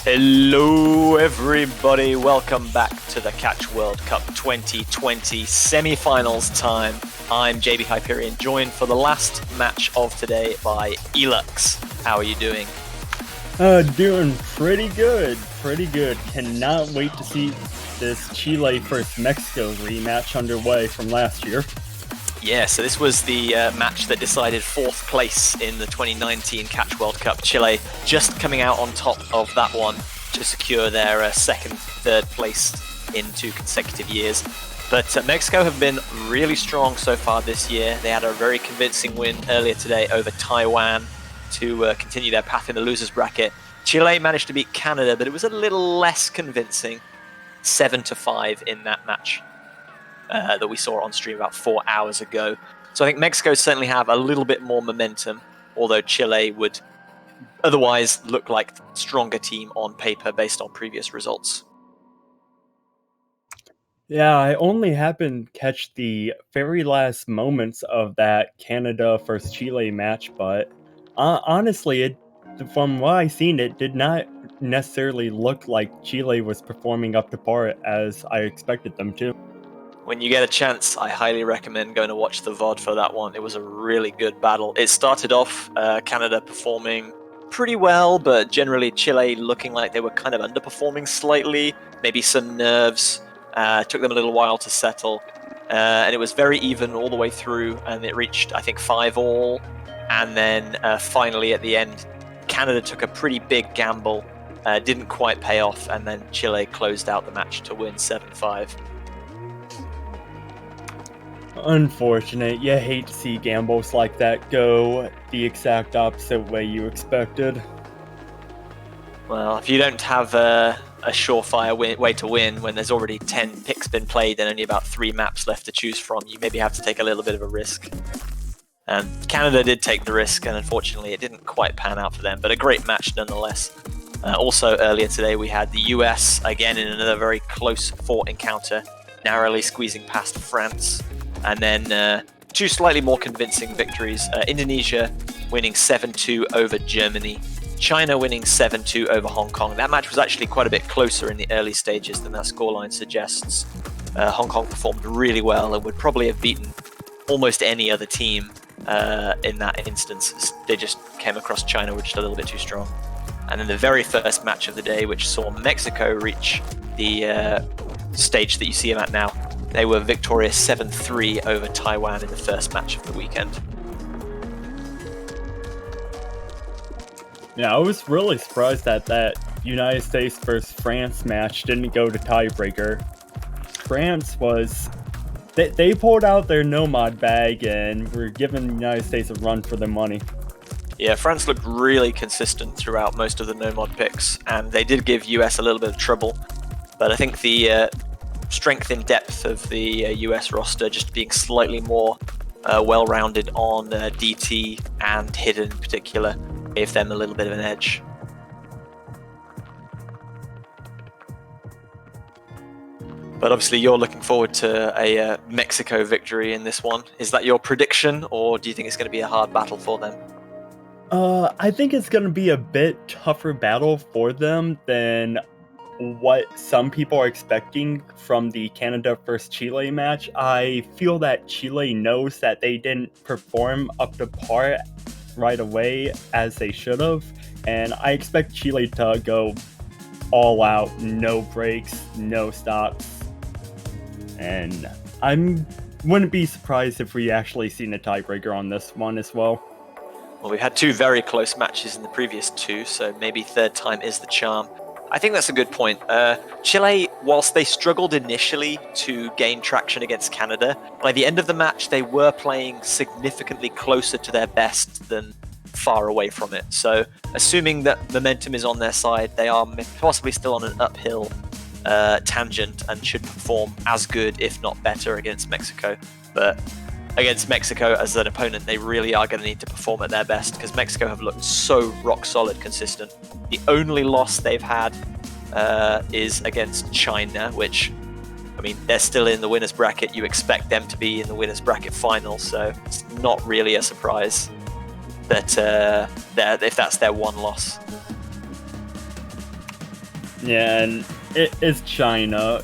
Hello everybody, welcome back to the Catch World Cup 2020 semi-finals time. I'm JB Hyperion, joined for the last match of today by Elux. How are you doing? Doing pretty good. Cannot wait to see this Chile versus Mexico rematch underway from last year. Yeah, so this was the match that decided fourth place in the 2019 Catch World Cup. Chile just coming out on top of that one to secure their second, third place in 2 consecutive years. But Mexico have been really strong so far this year. They had a very convincing win earlier today over Taiwan to continue their path in the losers bracket. Chile managed to beat Canada, but it was a little less convincing, 7-5 in that match. That we saw on stream about 4 hours ago. So I think Mexico certainly have a little bit more momentum, although Chile would otherwise look like the stronger team on paper based on previous results. Yeah, I only happened to catch the very last moments of that Canada versus Chile match, but honestly, from what I seen, it did not necessarily look like Chile was performing up to par as I expected them to. When you get a chance, I highly recommend going to watch the VOD for that one. It was a really good battle. It started off Canada performing pretty well, but generally Chile looking like they were kind of underperforming slightly. Maybe some nerves. Took them a little while to settle. And it was very even all the way through, and it reached, I think, 5-all. And then finally at the end, Canada took a pretty big gamble, didn't quite pay off, and then Chile closed out the match to win 7-5. Unfortunate. You hate to see gambles like that go the exact opposite way you expected. Well, if you don't have a surefire way to win when there's already 10 picks been played and only about 3 maps left to choose from, you maybe have to take a little bit of a risk. And Canada did take the risk, and unfortunately it didn't quite pan out for them, but a great match nonetheless. Also earlier today we had the US, again in another very close fought encounter, narrowly squeezing past France. And then 2 slightly more convincing victories. Indonesia winning 7-2 over Germany. China winning 7-2 over Hong Kong. That match was actually quite a bit closer in the early stages than that scoreline suggests. Hong Kong performed really well and would probably have beaten almost any other team in that instance. They just came across China, which is a little bit too strong. And then the very first match of the day, which saw Mexico reach the stage that you see them at now. They were victorious 7-3 over Taiwan in the first match of the weekend. Yeah, I was really surprised that that United States versus France match didn't go to tiebreaker. France was... They pulled out their no-mod bag and were giving the United States a run for their money. Yeah, France looked really consistent throughout most of the no-mod picks, and they did give US a little bit of trouble. But I think the strength in depth of the US roster just being slightly more well-rounded on DT and Hidden in particular gave them a little bit of an edge. But obviously you're looking forward to a Mexico victory in this one. Is that your prediction, or do you think it's going to be a hard battle for them? I think it's going to be a bit tougher battle for them than what some people are expecting from the Canada versus Chile match. I feel that Chile knows that they didn't perform up to par right away as they should have, and I expect Chile to go all out, no breaks, no stops, and I wouldn't be surprised if we actually seen a tiebreaker on this one as well. Well, we had 2 very close matches in the previous 2, so maybe third time is the charm. I think that's a good point. Chile, whilst they struggled initially to gain traction against Canada, by the end of the match they were playing significantly closer to their best than far away from it. So assuming that momentum is on their side, they are possibly still on an uphill tangent and should perform as good, if not better, against Mexico. But against Mexico as an opponent, they really are going to need to perform at their best, because Mexico have looked so rock solid consistent. The only loss they've had is against China, which, I mean, they're still in the winners bracket. You expect them to be in the winners bracket final, so it's not really a surprise that if that's their one loss. Yeah, and it's China.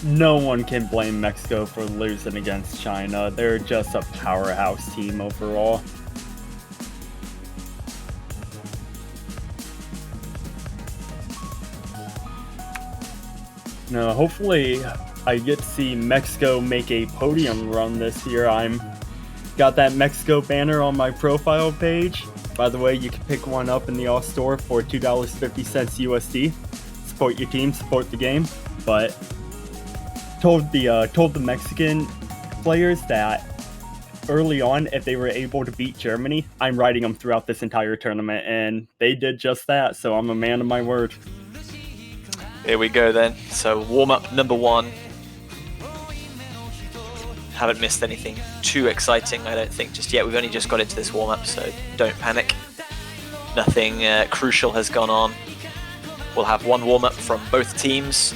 No one can blame Mexico for losing against China. They're just a powerhouse team overall. Now, hopefully I get to see Mexico make a podium run this year. I'm got that Mexico banner on my profile page. By the way, you can pick one up in the All Store for $2.50 USD. Support your team, support the game. But told the Mexican players that early on, if they were able to beat Germany, I'm riding them throughout this entire tournament, and they did just that. So I'm a man of my word. Here we go then. So warm-up number 1. Haven't missed anything too exciting, I don't think, just yet. We've only just got into this warm-up, so don't panic. Nothing crucial has gone on. We'll have one warm-up from both teams,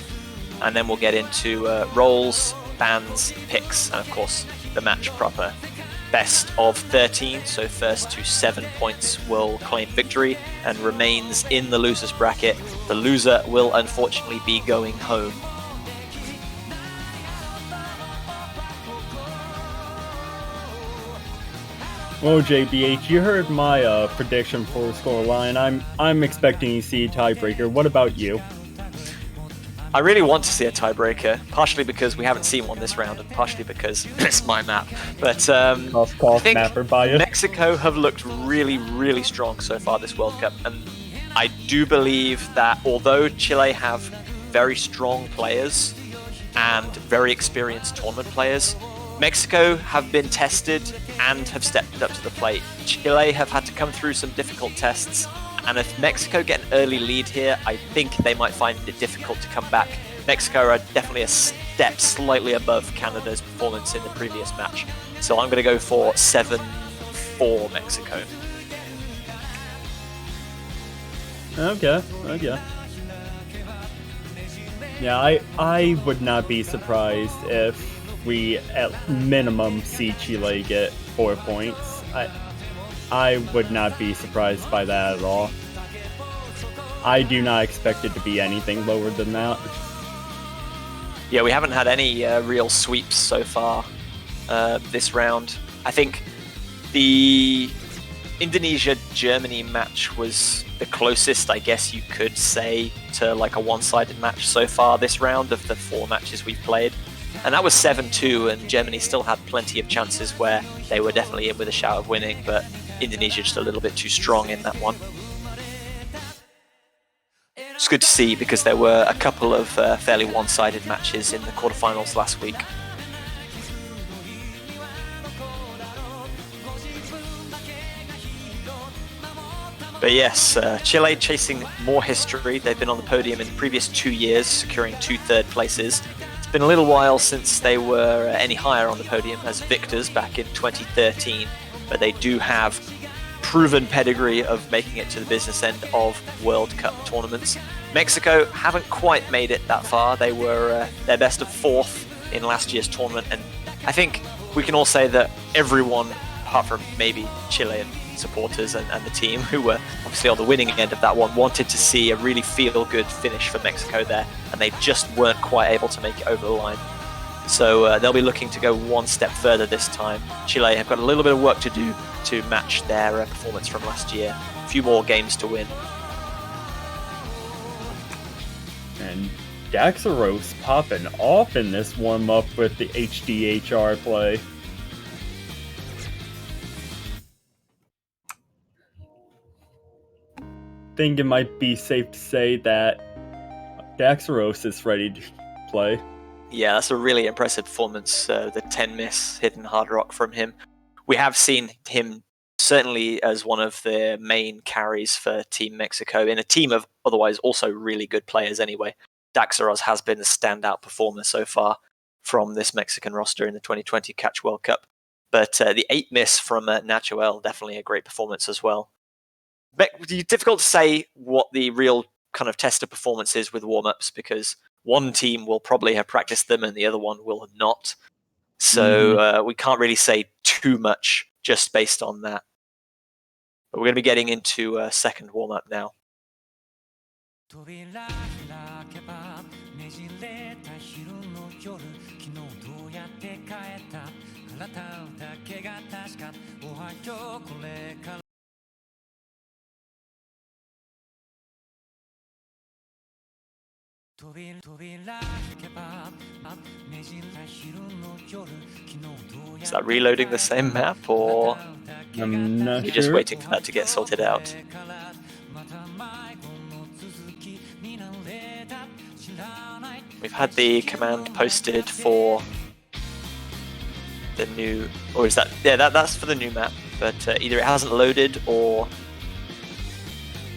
and then we'll get into roles, bans, picks, and of course the match proper. Best of 13, so first to 7 points will claim victory and remains in the losers bracket. The loser will unfortunately be going home. Well, JBH, you heard my prediction for scoreline. I'm expecting to see a tiebreaker. What about you? I really want to see a tiebreaker, partially because we haven't seen one this round, and partially because it's my map. But I think mapper bias. Mexico have looked really, really strong so far this World Cup, and I do believe that although Chile have very strong players and very experienced tournament players, Mexico have been tested and have stepped up to the plate. Chile have had to come through some difficult tests, and if Mexico get an early lead here, I think they might find it difficult to come back. Mexico are definitely a step slightly above Canada's performance in the previous match. So I'm going to go for 7-4 Mexico. Okay. Yeah, I would not be surprised if we at minimum see Chile get 4 points. I would not be surprised by that at all. I do not expect it to be anything lower than that. Yeah, we haven't had any real sweeps so far this round. I think the Indonesia-Germany match was the closest, I guess you could say, to like a one-sided match so far this round of the 4 matches we've played. And that was 7-2, and Germany still had plenty of chances where they were definitely in with a shout of winning, but Indonesia just a little bit too strong in that one. It's good to see because there were a couple of fairly one-sided matches in the quarterfinals last week. But yes, Chile chasing more history. They've been on the podium in the previous 2 years, securing 2 third places. It's been a little while since they were any higher on the podium as victors back in 2013, but they do have proven pedigree of making it to the business end of World Cup tournaments. Mexico haven't quite made it that far. They were their best of 4th in last year's tournament, and I think we can all say that everyone, apart from maybe Chilean supporters and the team who were obviously on the winning end of that one, wanted to see a really feel-good finish for Mexico there, and they just weren't quite able to make it over the line. So they'll be looking to go one step further this time. Chile have got a little bit of work to do to match their performance from last year. A few more games to win. And Daxaros popping off in this warm-up with the HDHR play. I think it might be safe to say that Daxaros is ready to play. Yeah, that's a really impressive performance. The 10 miss hidden hard rock from him. We have seen him certainly as one of the main carries for Team Mexico in a team of otherwise also really good players anyway. Daxaros has been a standout performer so far from this Mexican roster in the 2020 Catch World Cup. But the 8 miss from Nacho El, definitely a great performance as well. It's difficult to say what the real kind of test of performance is with warm-ups because one team will probably have practiced them and the other one will not. So we can't really say too much just based on that. But we're going to be getting into a second warm-up now. Is that reloading the same map, or I'm not you're sure. just waiting for that to get sorted out? We've had the command posted for the new, or is that, yeah, that's for the new map, but either it hasn't loaded or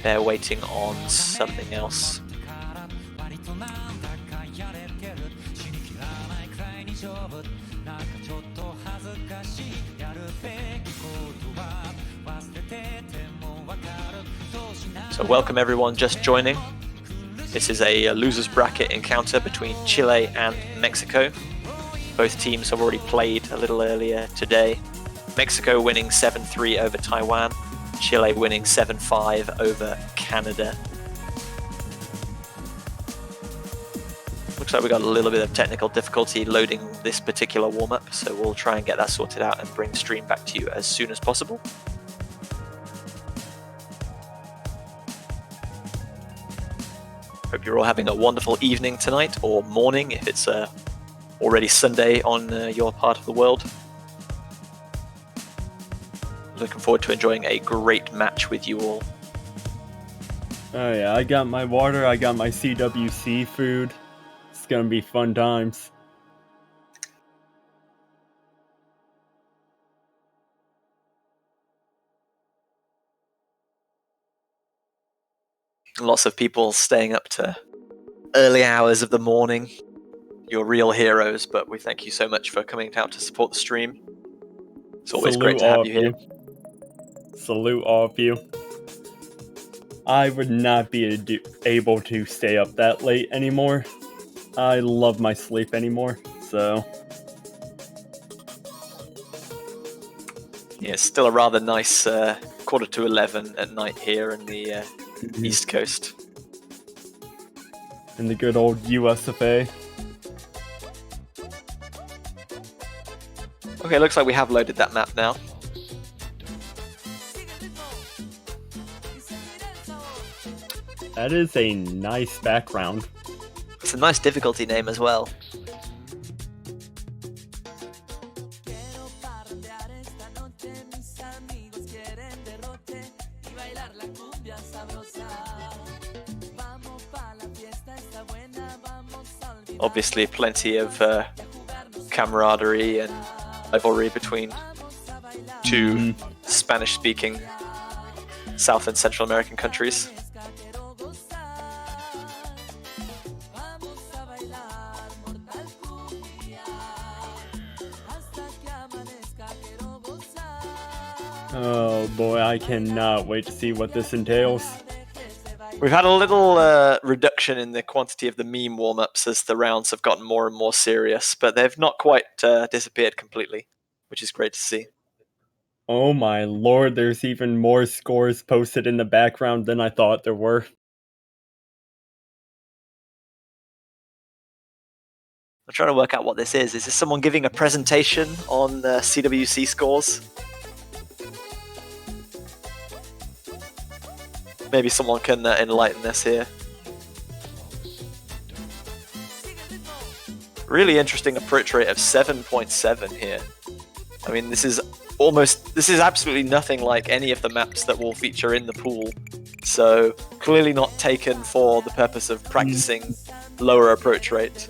they're waiting on something else. So welcome everyone just joining. This is a losers bracket encounter between Chile and Mexico. Both teams have already played a little earlier today. Mexico winning 7-3 over Taiwan, Chile winning 7-5 over Canada. Looks like we got a little bit of technical difficulty loading this particular warm-up, so we'll try and get that sorted out and bring the stream back to you as soon as possible. Hope you're all having a wonderful evening tonight, or morning if it's already Sunday on your part of the world. Looking forward to enjoying a great match with you all. Oh yeah, I got my water, I got my CWC food. It's gonna be fun times. Lots of people staying up to early hours of the morning. You're real heroes, but we thank you so much for coming out to support the stream. It's always great to have you here. Salute all of you. I would not be able to stay up that late anymore. I love my sleep anymore, so... Yeah, it's still a rather nice 11:45 at night here in the East Coast. In the good old US of A. Okay, looks like we have loaded that map now. That is a nice background. It's a nice difficulty name as well. Obviously plenty of camaraderie and rivalry between two Spanish-speaking South and Central American countries. Oh boy, I cannot wait to see what this entails. We've had a little reduction in the quantity of the meme warm-ups as the rounds have gotten more and more serious, but they've not quite disappeared completely, which is great to see. Oh my lord, there's even more scores posted in the background than I thought there were. I'm trying to work out what this is. Is this someone giving a presentation on CWC scores? Maybe someone can enlighten us here. Really interesting approach rate of 7.7 here. I mean, this is absolutely nothing like any of the maps that will feature in the pool. So clearly not taken for the purpose of practicing lower approach rate.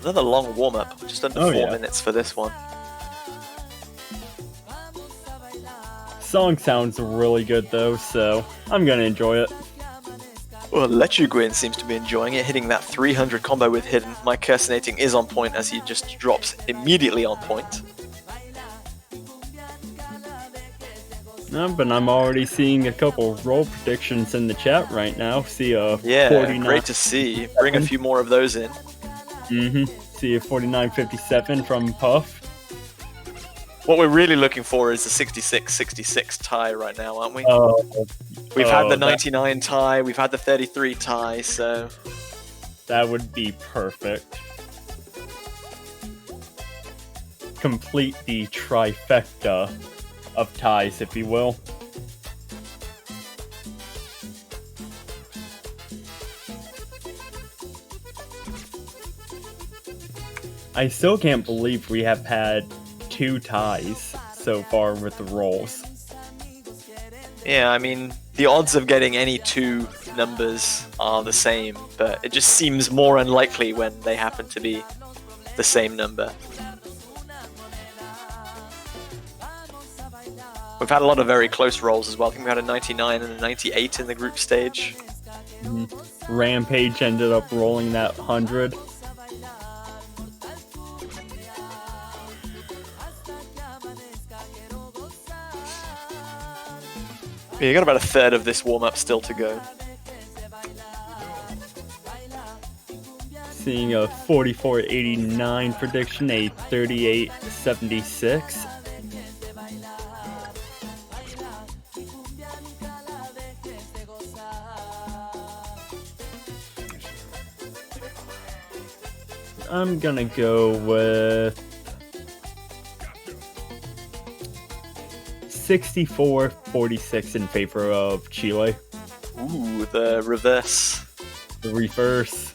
Another long warm-up, just under 4 minutes for this one. Song sounds really good though, so I'm gonna enjoy it. Well, Lechuguin seems to be enjoying it, hitting that 300 combo with Hidden. My cursonating is on point as he just drops immediately on point. No, but I'm already seeing a couple roll predictions in the chat right now. See a 49. Great to see. Bring a few more of those in. See a 49.57 from Puff. What we're really looking for is a 66-66 tie right now, aren't we? We've had the 99 tie, we've had the 33 tie, so... That would be perfect. Complete the trifecta of ties, if you will. I still can't believe we have had 2 ties so far with the rolls. Yeah, I mean, the odds of getting any 2 numbers are the same, but it just seems more unlikely when they happen to be the same number. We've had a lot of very close rolls as well. I think we had a 99 and a 98 in the group stage. Rampage ended up rolling that 100. Yeah, you got about a third of this warm-up still to go. seeing a 44.89 prediction, a 38.76. I'm gonna go with 64-46 in favor of Chile. Ooh, the reverse. The reverse.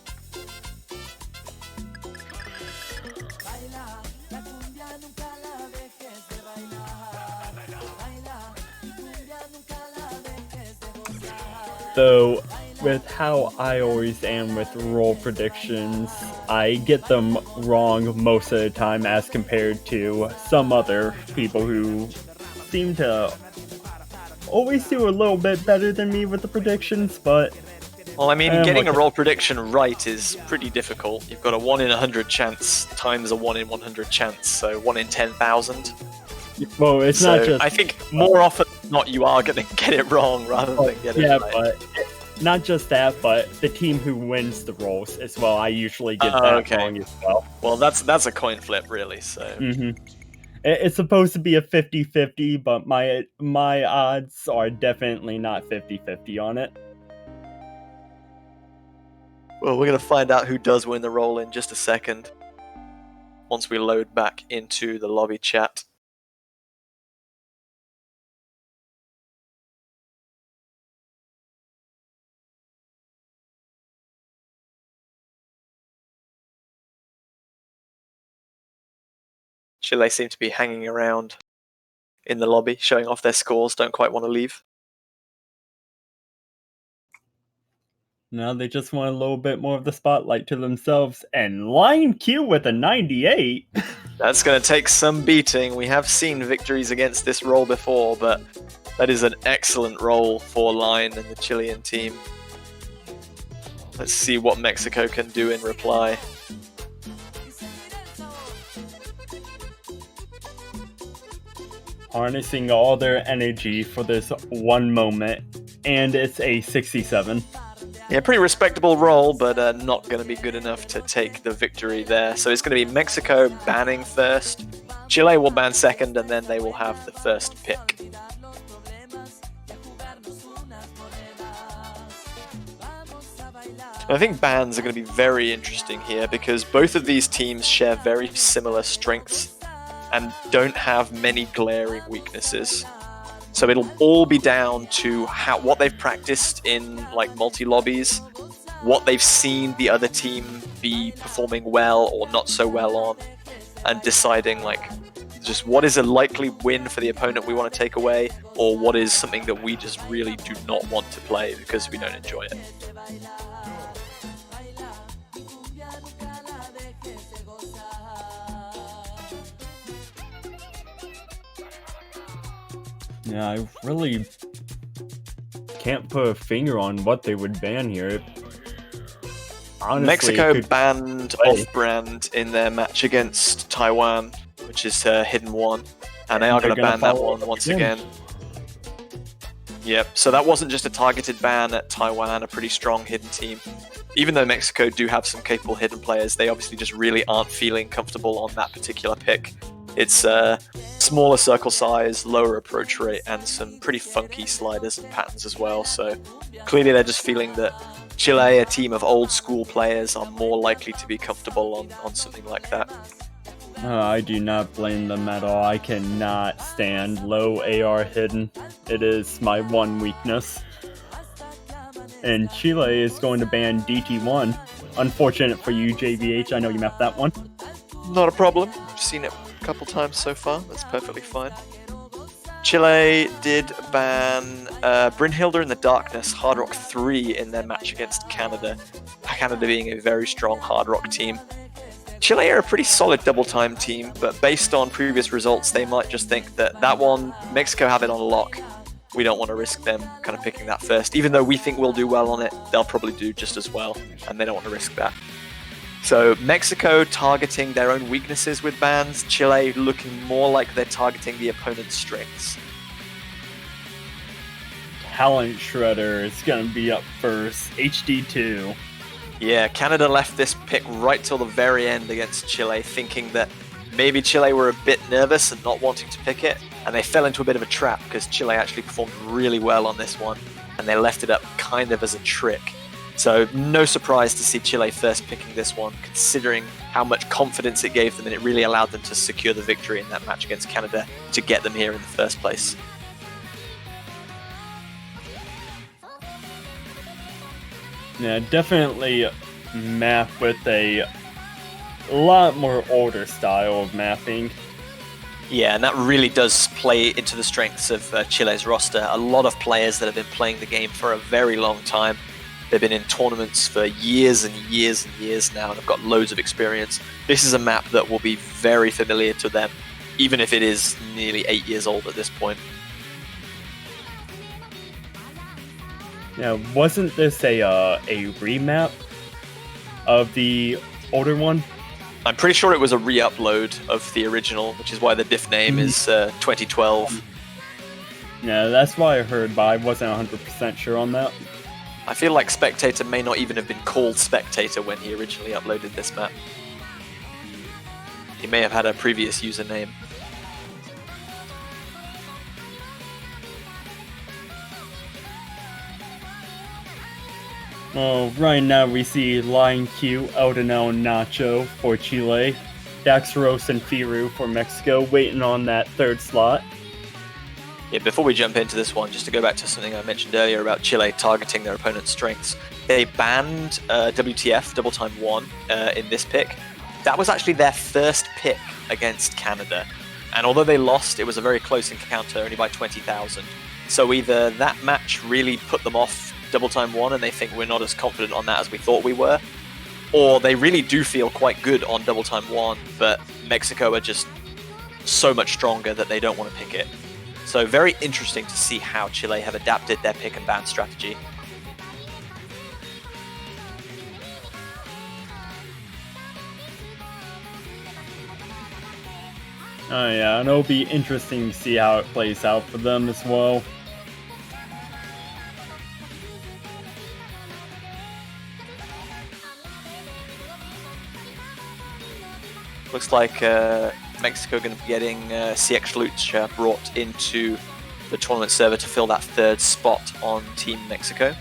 Though, with how I always am with roll predictions, I get them wrong most of the time as compared to some other people who seem to always do a little bit better than me with the predictions, but... Well, I mean, getting a roll prediction right is pretty difficult. You've got a 1 in 100 chance times a 1 in 100 chance, so 1 in 10,000. Well, it's not just... I think more often than not you are going to get it wrong rather than get it right. Yeah, but not just that, but the team who wins the rolls as well. I usually get that wrong as well. Well, that's a coin flip, really, so... It's supposed to be a 50-50, but my odds are definitely not 50-50 on it. Well, we're going to find out who does win the roll in just a second, once we load back into the lobby chat. Chile seem to be hanging around in the lobby, showing off their scores, don't quite want to leave. No, they just want a little bit more of the spotlight to themselves. And Lion Q with a 98. That's going to take some beating. We have seen victories against this roll before, but that is an excellent roll for Lion and the Chilean team. Let's see what Mexico can do in reply. Harnessing all their energy for this one moment, and it's a 67. Yeah, pretty respectable roll, but not going to be good enough to take the victory there. So it's going to be Mexico banning first, Chile will ban second, and then they will have the first pick. I think bans are going to be very interesting here because both of these teams share very similar strengths and don't have many glaring weaknesses. So it'll all be down to what they've practiced in like multi-lobbies, what they've seen the other team be performing well or not so well on, and deciding like just what is a likely win for the opponent we want to take away, or what is something that we just really do not want to play because we don't enjoy it. Yeah, I really can't put a finger on what they would ban here. Honestly, Mexico banned off-brand in their match against Taiwan, which is Hidden One, and they are going to ban that one once again. Yep, so that wasn't just a targeted ban at Taiwan, a pretty strong hidden team. Even though Mexico do have some capable hidden players, they obviously just really aren't feeling comfortable on that particular pick. It's a smaller circle size, lower approach rate, and some pretty funky sliders and patterns as well. So clearly they're just feeling that Chile, a team of old school players, are more likely to be comfortable on something like that. I do not blame them at all. I cannot stand low AR hidden. It is my one weakness. And Chile is going to ban DT1. Unfortunate for you, JVH. I know you mapped that one. Not a problem. I've seen it a couple times so far. That's perfectly fine. Chile did ban Brynhilde in the Darkness, Hard Rock 3 in their match against Canada. Canada being a very strong Hard Rock team. Chile are a pretty solid double-time team, but based on previous results, they might just think that one, Mexico have it on lock. We don't want to risk them kind of picking that first. Even though we think we'll do well on it, they'll probably do just as well, and they don't want to risk that. So Mexico targeting their own weaknesses with bans, Chile looking more like they're targeting the opponent's strengths. Talent Shredder is going to be up first, HD2. Yeah, Canada left this pick right till the very end against Chile, thinking that maybe Chile were a bit nervous and not wanting to pick it, and they fell into a bit of a trap because Chile actually performed really well on this one, and they left it up kind of as a trick. So no surprise to see Chile first picking this one, considering how much confidence it gave them, and it really allowed them to secure the victory in that match against Canada to get them here in the first place. Yeah, definitely map with a lot more older style of mapping. Yeah, and that really does play into the strengths of Chile's roster. A lot of players that have been playing the game for a very long time. They've been in tournaments for years and years and years now and have got loads of experience. This is a map that will be very familiar to them, even if it is nearly 8 years old at this point. Yeah, wasn't this a remap of the older one? I'm pretty sure it was a re-upload of the original, which is why the diff name is 2012. Yeah, that's what I heard, but I wasn't 100% sure on that. I feel like Spectator may not even have been called Spectator when he originally uploaded this map. He may have had a previous username. Well, right now we see Lion Q, Eldonel, and Nacho for Chile, Daxaros and Firu for Mexico, waiting on that third slot. Yeah, before we jump into this one, just to go back to something I mentioned earlier about Chile targeting their opponent's strengths, they banned WTF, Double Time 1, in this pick. That was actually their first pick against Canada. And although they lost, it was a very close encounter, only by 20,000. So either that match really put them off Double Time 1 and they think we're not as confident on that as we thought we were, or they really do feel quite good on Double Time 1, but Mexico are just so much stronger that they don't want to pick it. So very interesting to see how Chile have adapted their pick and ban strategy. Oh yeah, and it'll be interesting to see how it plays out for them as well. Looks like Mexico going to be getting CX Lucha brought into the tournament server to fill that third spot on Team Mexico.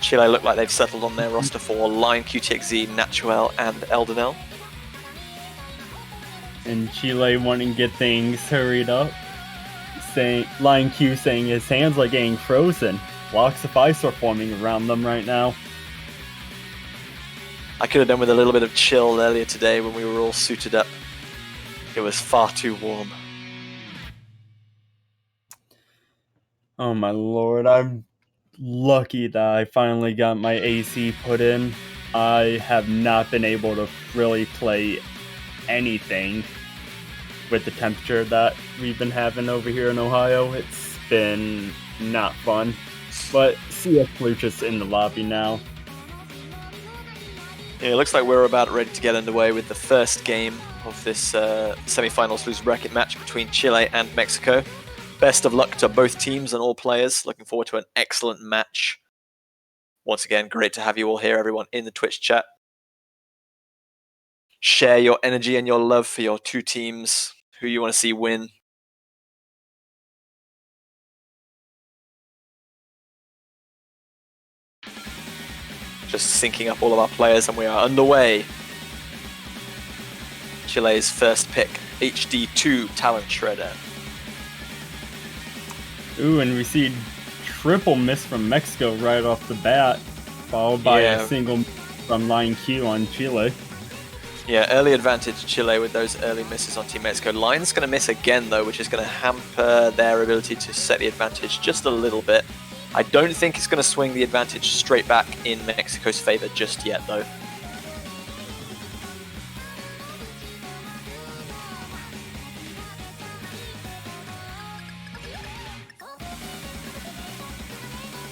Chile look like they've settled on their roster for Lion, QTXZ, Natuel, and Eldonel. And Chile wanting to get things hurried up. Lion Q saying his hands are getting frozen. Blocks of ice are forming around them right now. I could have done with a little bit of chill earlier today when we were all suited up. It was far too warm. Oh my lord, I'm lucky that I finally got my AC put in. I have not been able to really play anything with the temperature that we've been having over here in Ohio. It's been not fun. But CX Lucha's in the lobby now. Yeah, it looks like we're about ready to get underway with the first game of this semi-finals loser bracket match between Chile and Mexico. Best of luck to both teams and all players. Looking forward to an excellent match. Once again, great to have you all here, everyone in the Twitch chat. Share your energy and your love for your two teams, who you want to see win. Just syncing up all of our players, and we are underway. Chile's first pick, HD2 Talent Shredder. Ooh, and we see triple miss from Mexico right off the bat, followed by a single from Lion Q on Chile. Yeah, early advantage Chile with those early misses on Team Mexico. Lion's going to miss again, though, which is going to hamper their ability to set the advantage just a little bit. I don't think it's going to swing the advantage straight back in Mexico's favor just yet, though.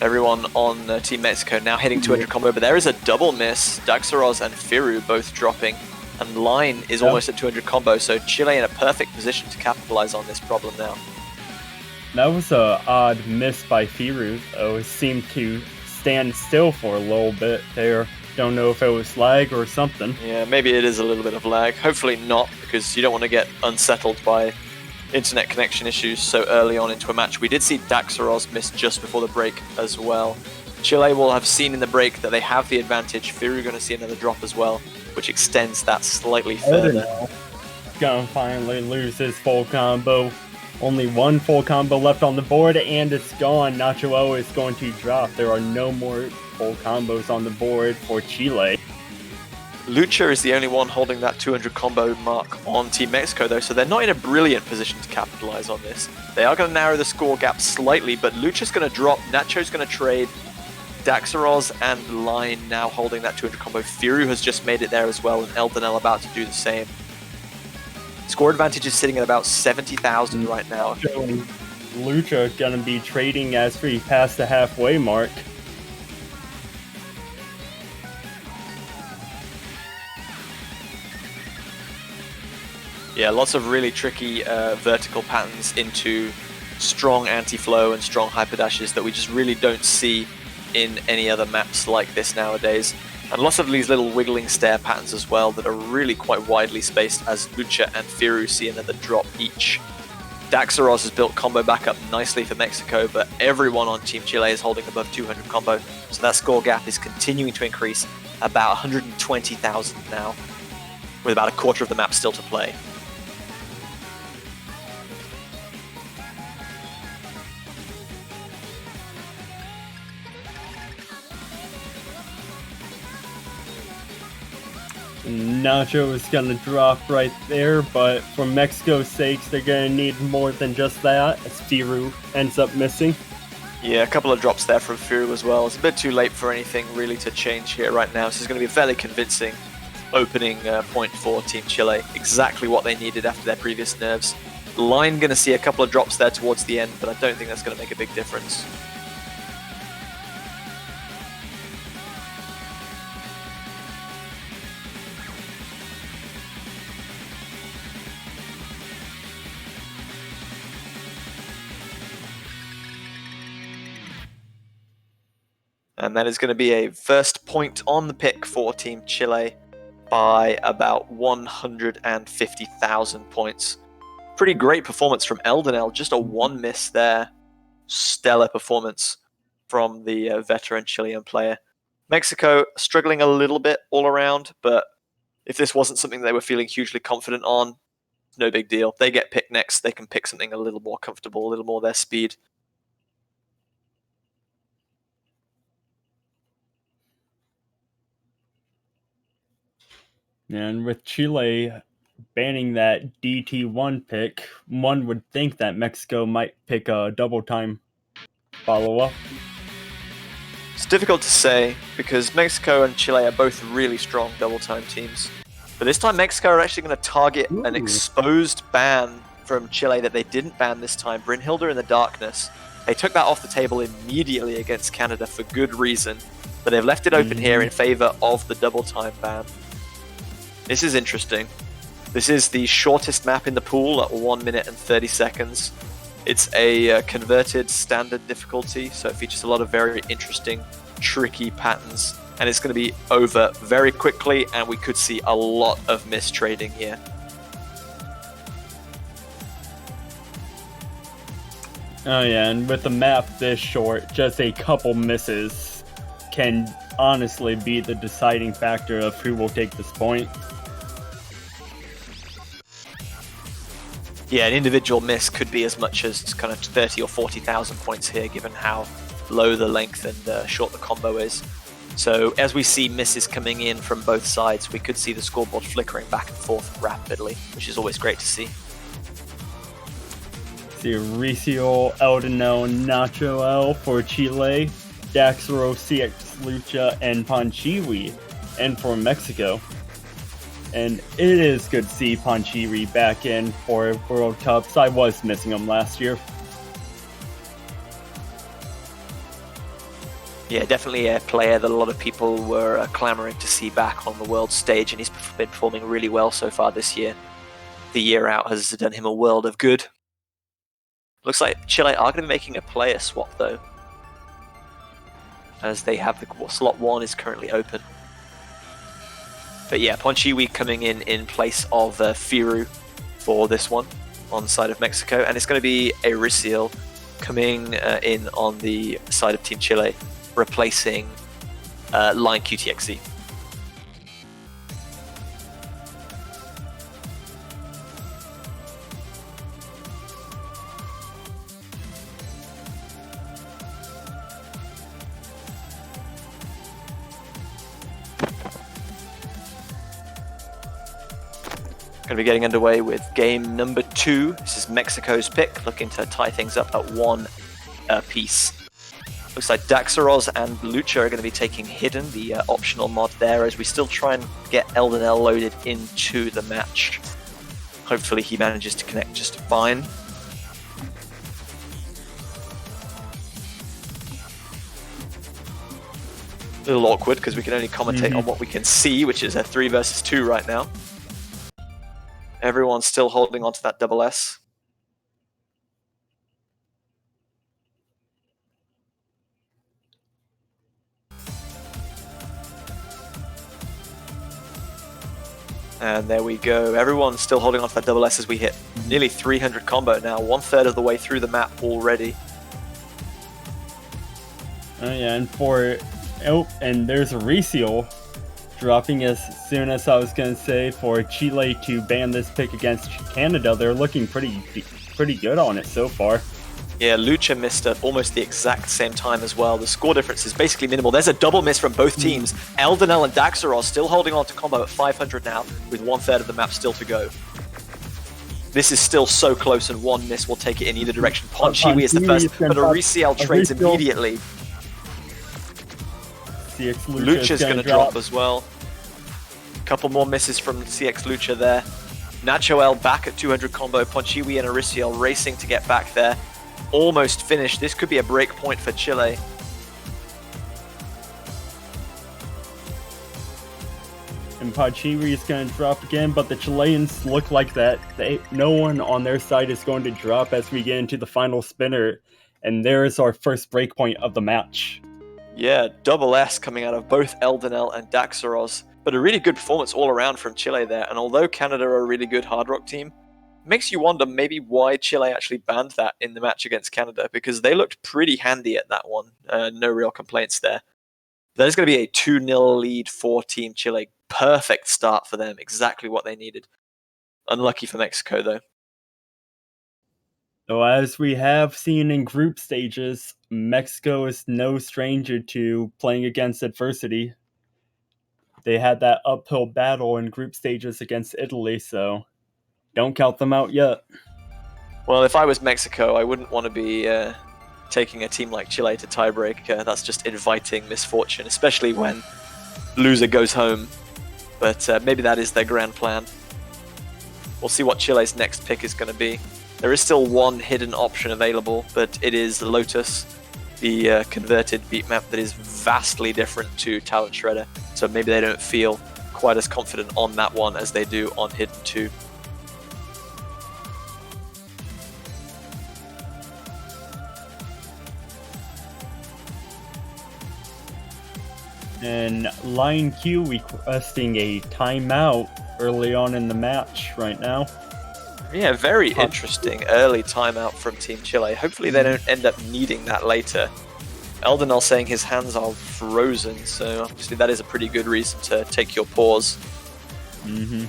Everyone on Team Mexico now hitting 200 combo, but there is a double miss. Daxaros and Firu both dropping, and Line is almost at 200 combo, so Chile in a perfect position to capitalize on this problem now. That was a odd miss by Firu, though. It seemed to stand still for a little bit there. Don't know if it was lag or something. Yeah, maybe it is a little bit of lag. Hopefully not, because you don't want to get unsettled by internet connection issues so early on into a match. We did see Daxaros miss just before the break as well. Chile will have seen in the break that they have the advantage. Firu going to see another drop as well, which extends that slightly further. Gonna finally lose his full combo. Only one full combo left on the board, and it's gone. Nacho O is going to drop. There are no more full combos on the board for Chile. Lucha is the only one holding that 200 combo mark on Team Mexico, though, so they're not in a brilliant position to capitalize on this. They are going to narrow the score gap slightly, but Lucha's going to drop, Nacho's going to trade, Daxaros and Line now holding that 200 combo. Firu has just made it there as well, and Eldenel about to do the same. Score advantage is sitting at about 70,000 right now. Lucha gonna be trading as we pass the halfway mark. Yeah, lots of really tricky vertical patterns into strong anti-flow and strong hyperdashes that we just really don't see in any other maps like this nowadays. And lots of these little wiggling stair patterns as well that are really quite widely spaced as Lucha and Firu see another drop each. Daxaros has built combo back up nicely for Mexico, but everyone on Team Chile is holding above 200 combo, so that score gap is continuing to increase, about 120,000 now, with about a quarter of the map still to play. Nacho is gonna drop right there, but for Mexico's sakes, they're gonna need more than just that, as Firu ends up missing. Yeah, a couple of drops there from Firu as well. It's a bit too late for anything really to change here right now. This is going to be a fairly convincing opening point for Team Chile. Exactly what they needed after their previous nerves. Line going to see a couple of drops there towards the end, but I don't think that's going to make a big difference. And that is going to be a first point on the pick for Team Chile by about 150,000 points. Pretty great performance from Eldenel, just a one miss there. Stellar performance from the veteran Chilean player. Mexico struggling a little bit all around, but if this wasn't something they were feeling hugely confident on, no big deal. They get picked next, they can pick something a little more comfortable, a little more their speed. And with Chile banning that DT1 pick, one would think that Mexico might pick a double time follow-up. It's difficult to say because Mexico and Chile are both really strong double time teams. But this time Mexico are actually going to target an exposed ban from Chile that they didn't ban this time, Brynhilda in the Darkness. They took that off the table immediately against Canada for good reason, but they've left it open here in favor of the double time ban. This is interesting. This is the shortest map in the pool at 1 minute and 30 seconds. It's a converted standard difficulty, so it features a lot of very interesting, tricky patterns, and it's going to be over very quickly, and we could see a lot of mistrading here. Oh yeah, and with the map this short, just a couple misses can honestly be the deciding factor of who will take this point. Yeah, an individual miss could be as much as kind of 30 or 40,000 points here, given how low the length and short the combo is. So as we see misses coming in from both sides, we could see the scoreboard flickering back and forth rapidly, which is always great to see. See Ricio, Eldenel, Nacho L for Chile, Daxaro, CX Lucha, and Panchiwi, and for Mexico. And it is good to see Panchiri back in for World Cups. I was missing him last year. Yeah, definitely a player that a lot of people were clamoring to see back on the world stage, and he's been performing really well so far this year. The year out has done him a world of good. Looks like Chile are going to be making a player swap though, as they have the slot 1 is currently open. But yeah, Ponchiwi coming in place of Firu for this one on the side of Mexico, and it's going to be Erisiel coming in on the side of Team Chile, replacing Line QTXE. Going to be getting underway with game number 2. This is Mexico's pick, looking to tie things up at 1 piece. Looks like Daxaros and Lucha are going to be taking Hidden, the optional mod there, as we still try and get Eldenel loaded into the match. Hopefully he manages to connect just fine. A little awkward because we can only commentate on what we can see, which is a 3 versus 2 right now. Everyone's still holding on to that double S. And there we go. Everyone's still holding on to that double S as we hit nearly 300 combo now, 1/3 of the way through the map already. Oh yeah, and there's a reseal dropping as soon as I was going to say for Chile to ban this pick against Canada. They're looking pretty good on it so far. Yeah, Lucha missed at almost the exact same time as well. The score difference is basically minimal. There's a double miss from both teams. Eldenel and Daxaros still holding on to combo at 500 now, with 1/3 of the map still to go. This is still so close, and one miss will take it in either direction. Ponchiwi is the first, but Erisiel trades immediately. Lucha's going to drop as well. A couple more misses from CX Lucha there. Nacho L back at 200 combo. Ponchiwi and Erisiel racing to get back there. Almost finished. This could be a break point for Chile. And Ponchiwi is going to drop again, but the Chileans look like that. No one on their side is going to drop as we get into the final spinner. And there is our first break point of the match. Yeah, double S coming out of both Eldenel and Daxaros. But a really good performance all around from Chile there. And although Canada are a really good hard rock team, makes you wonder maybe why Chile actually banned that in the match against Canada, because they looked pretty handy at that one. No real complaints there. There's going to be a 2-0 lead for Team Chile. Perfect start for them. Exactly what they needed. Unlucky for Mexico, though. So as we have seen in group stages, Mexico is no stranger to playing against adversity. They had that uphill battle in group stages against Italy, so don't count them out yet. Well, if I was Mexico, I wouldn't want to be taking a team like Chile to tiebreak. That's just inviting misfortune, especially when loser goes home. But maybe that is their grand plan. We'll see what Chile's next pick is going to be. There is still one hidden option available, but it is Lotus, the converted beat map that is vastly different to Talent Shredder. So maybe they don't feel quite as confident on that one as they do on Hidden 2. And Line Q requesting a timeout early on in the match right now. Yeah, very interesting early timeout from Team Chile. Hopefully they don't end up needing that later. Eldenel saying his hands are frozen, so obviously that is a pretty good reason to take your pause. Need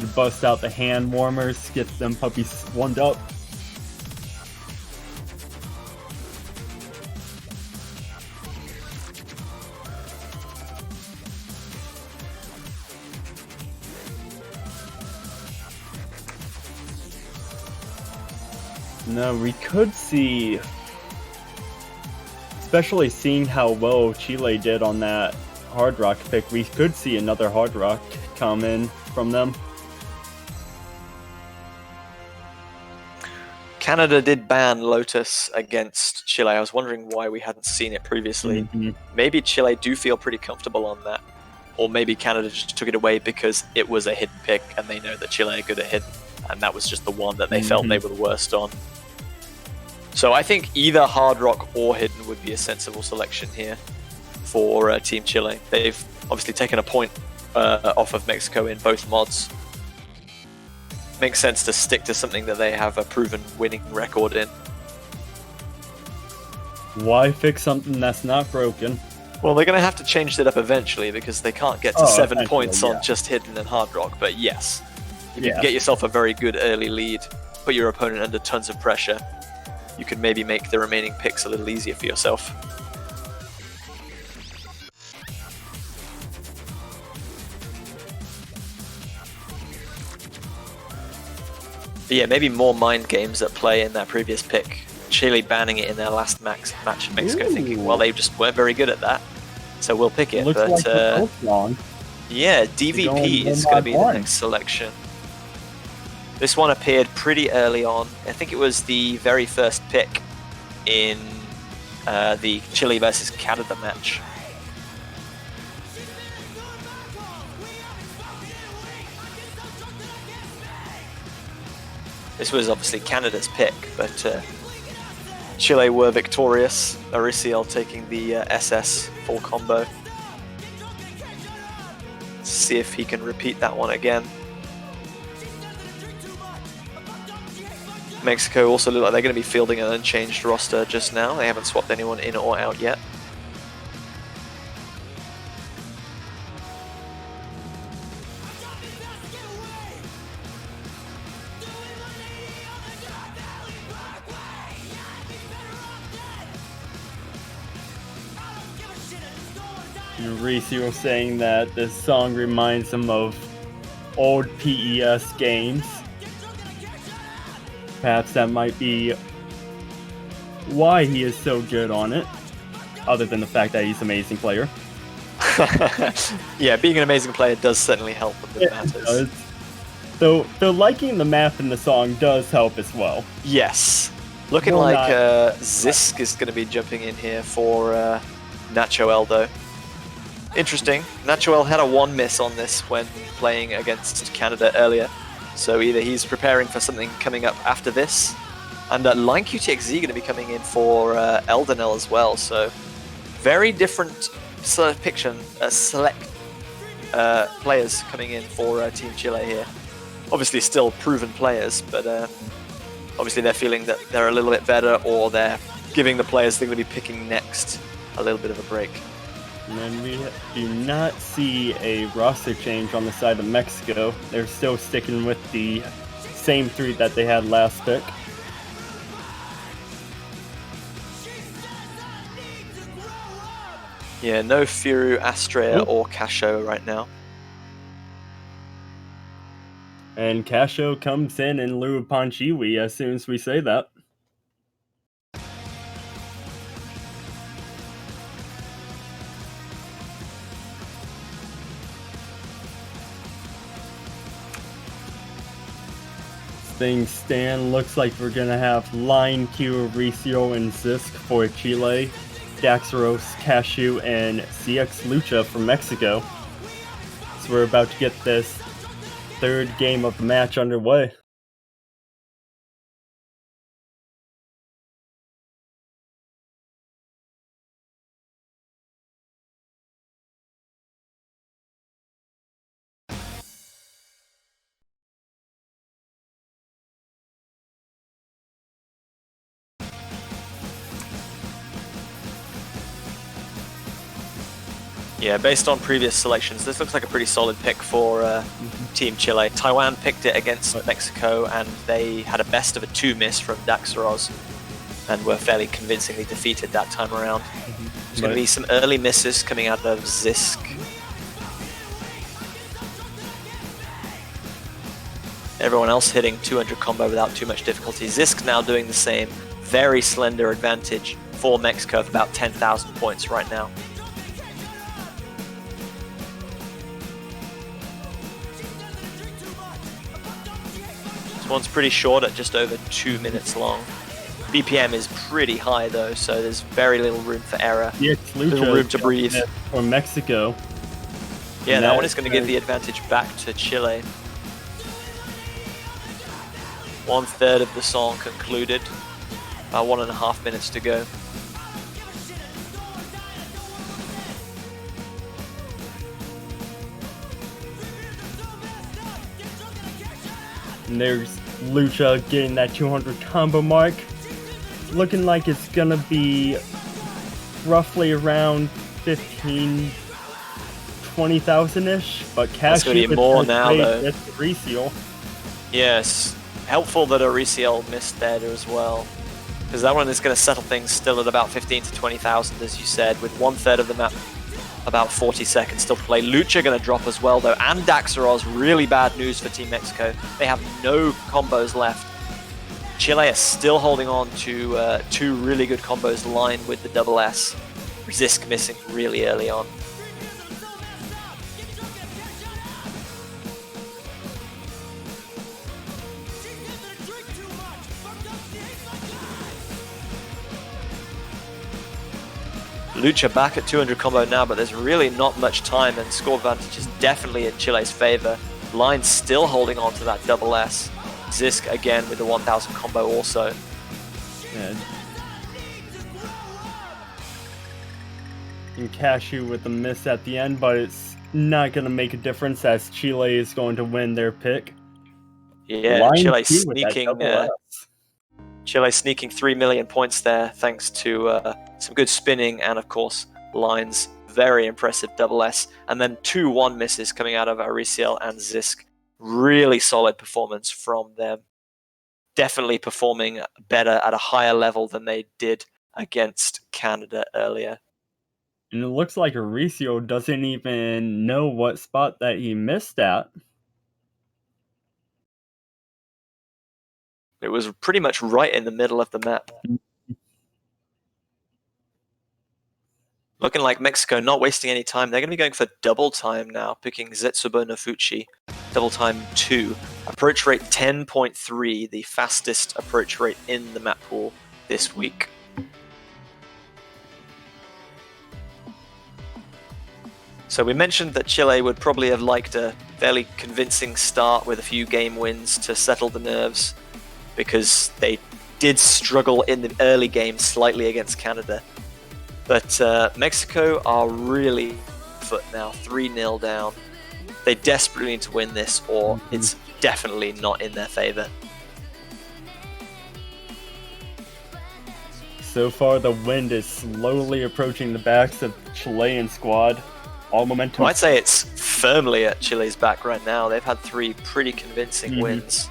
to bust out the hand warmers, get them puppies warmed up. No, we could see, especially seeing how well Chile did on that Hard Rock pick, we could see another Hard Rock come in from them. Canada did ban Lotus against Chile. I was wondering why we hadn't seen it previously. Maybe Chile do feel pretty comfortable on that. Or maybe Canada just took it away because it was a hidden pick and they know that Chile are good at hidden. and that was just the one that they felt they were the worst on. So I think either Hard Rock or Hidden would be a sensible selection here for Team Chile. They've obviously taken a point off of Mexico in both mods. Makes sense to stick to something that they have a proven winning record in. Why fix something that's not broken? Well, they're going to have to change it up eventually because they can't get to 7 points on just Hidden and Hard Rock. But yes, if you can get yourself a very good early lead, put your opponent under tons of pressure, you can maybe make the remaining picks a little easier for yourself. But yeah, maybe more mind games at play in that previous pick. Chile banning it in their last match in Mexico, thinking, well, they just weren't very good at that, so we'll pick it. Looks but like they're both wrong. Yeah, DVP is going to be the next selection. This one appeared pretty early on. I think it was the very first pick in the Chile versus Canada match. This was obviously Canada's pick, but Chile were victorious. Ariciel taking the SS full combo. Let's see if he can repeat that one again. Mexico also look like they're going to be fielding an unchanged roster just now. They haven't swapped anyone in or out yet. Mauricio saying that this song reminds him of old PES games. Perhaps that might be why he is so good on it, other than the fact that he's an amazing player. Yeah, being an amazing player does certainly help with the matters. Though liking the map in the song does help as well. Yes. Looking like Zisk is going to be jumping in here for Nacho Eldo. Interesting. Nacho El had a 1 miss on this when playing against Canada earlier. So either he's preparing for something coming up after this, and Line QTXZ going to be coming in for Eldenel as well. So very different select players coming in for Team Chile here. Obviously still proven players, but obviously they're feeling that they're a little bit better, or they're giving the players they're going to be picking next a little bit of a break. And then we do not see a roster change on the side of Mexico. They're still sticking with the same 3 that they had last pick. Yeah, no Firu, Astrea, or Casho right now. And Casho comes in lieu of Panchiwi as soon as we say that. Things stand, looks like we're gonna have Line Q, Mauricio, and Zisk for Chile, Daxaros, Cashew, and CX Lucha from Mexico. So we're about to get this 3rd game of the match underway. Yeah, based on previous selections, this looks like a pretty solid pick for Team Chile. Taiwan picked it against Mexico, and they had a best of a 2 miss from Daxaros, and were fairly convincingly defeated that time around. There's going to be some early misses coming out of Zisk. Everyone else hitting 200 combo without too much difficulty. Zisk now doing the same. Very slender advantage for Mexico of about 10,000 points right now. One's pretty short at just over 2 minutes long. BPM is pretty high though, so there's very little room for error. Little room to breathe. From Mexico. Yeah, that one is going to give the advantage back to Chile. 1/3 of the song concluded. About 1.5 minutes to go. And there's Lucha getting that 200 combo mark. Looking like it's gonna be roughly around 20,000-ish, but That's gonna be Cashew more now, though. That's the reseal. Yes, helpful that Auriciel missed there as well, because that one is going to settle things still at about 15 to 20,000, as you said, with 1/3 of the map, about 40 seconds still to play. Lucha going to drop as well, though, and Daxaros. Really bad news for Team Mexico. They have no combos left. Chile is still holding on to 2 really good combos lined with the double S. Zisk missing really early on. Lucha back at 200 combo now, but there's really not much time, and score advantage is definitely in Chile's favor. Line still holding on to that double S. Zisk again with the 1000 combo also. Yeah. And Cashew with the miss at the end, but it's not going to make a difference as Chile is going to win their pick. Yeah, Chile sneaking 3 million points there thanks to some good spinning and, of course, Line's very impressive double S. And then 2-1 misses coming out of Auriciel and Zisk. Really solid performance from them. Definitely performing better at a higher level than they did against Canada earlier. And it looks like Auriciel doesn't even know what spot that he missed at. It was pretty much right in the middle of the map. Looking like Mexico not wasting any time. They're going to be going for double time now, picking Zetsubo no Fuchi. Double time 2. Approach rate 10.3, the fastest approach rate in the map pool this week. So we mentioned that Chile would probably have liked a fairly convincing start with a few game wins to settle the nerves, because they did struggle in the early game slightly against Canada. But Mexico are really foot now, 3-0 down. They desperately need to win this, or it's definitely not in their favor. So far, the wind is slowly approaching the backs of the Chilean squad. All momentum. I'd say it's firmly at Chile's back right now. They've had 3 pretty convincing wins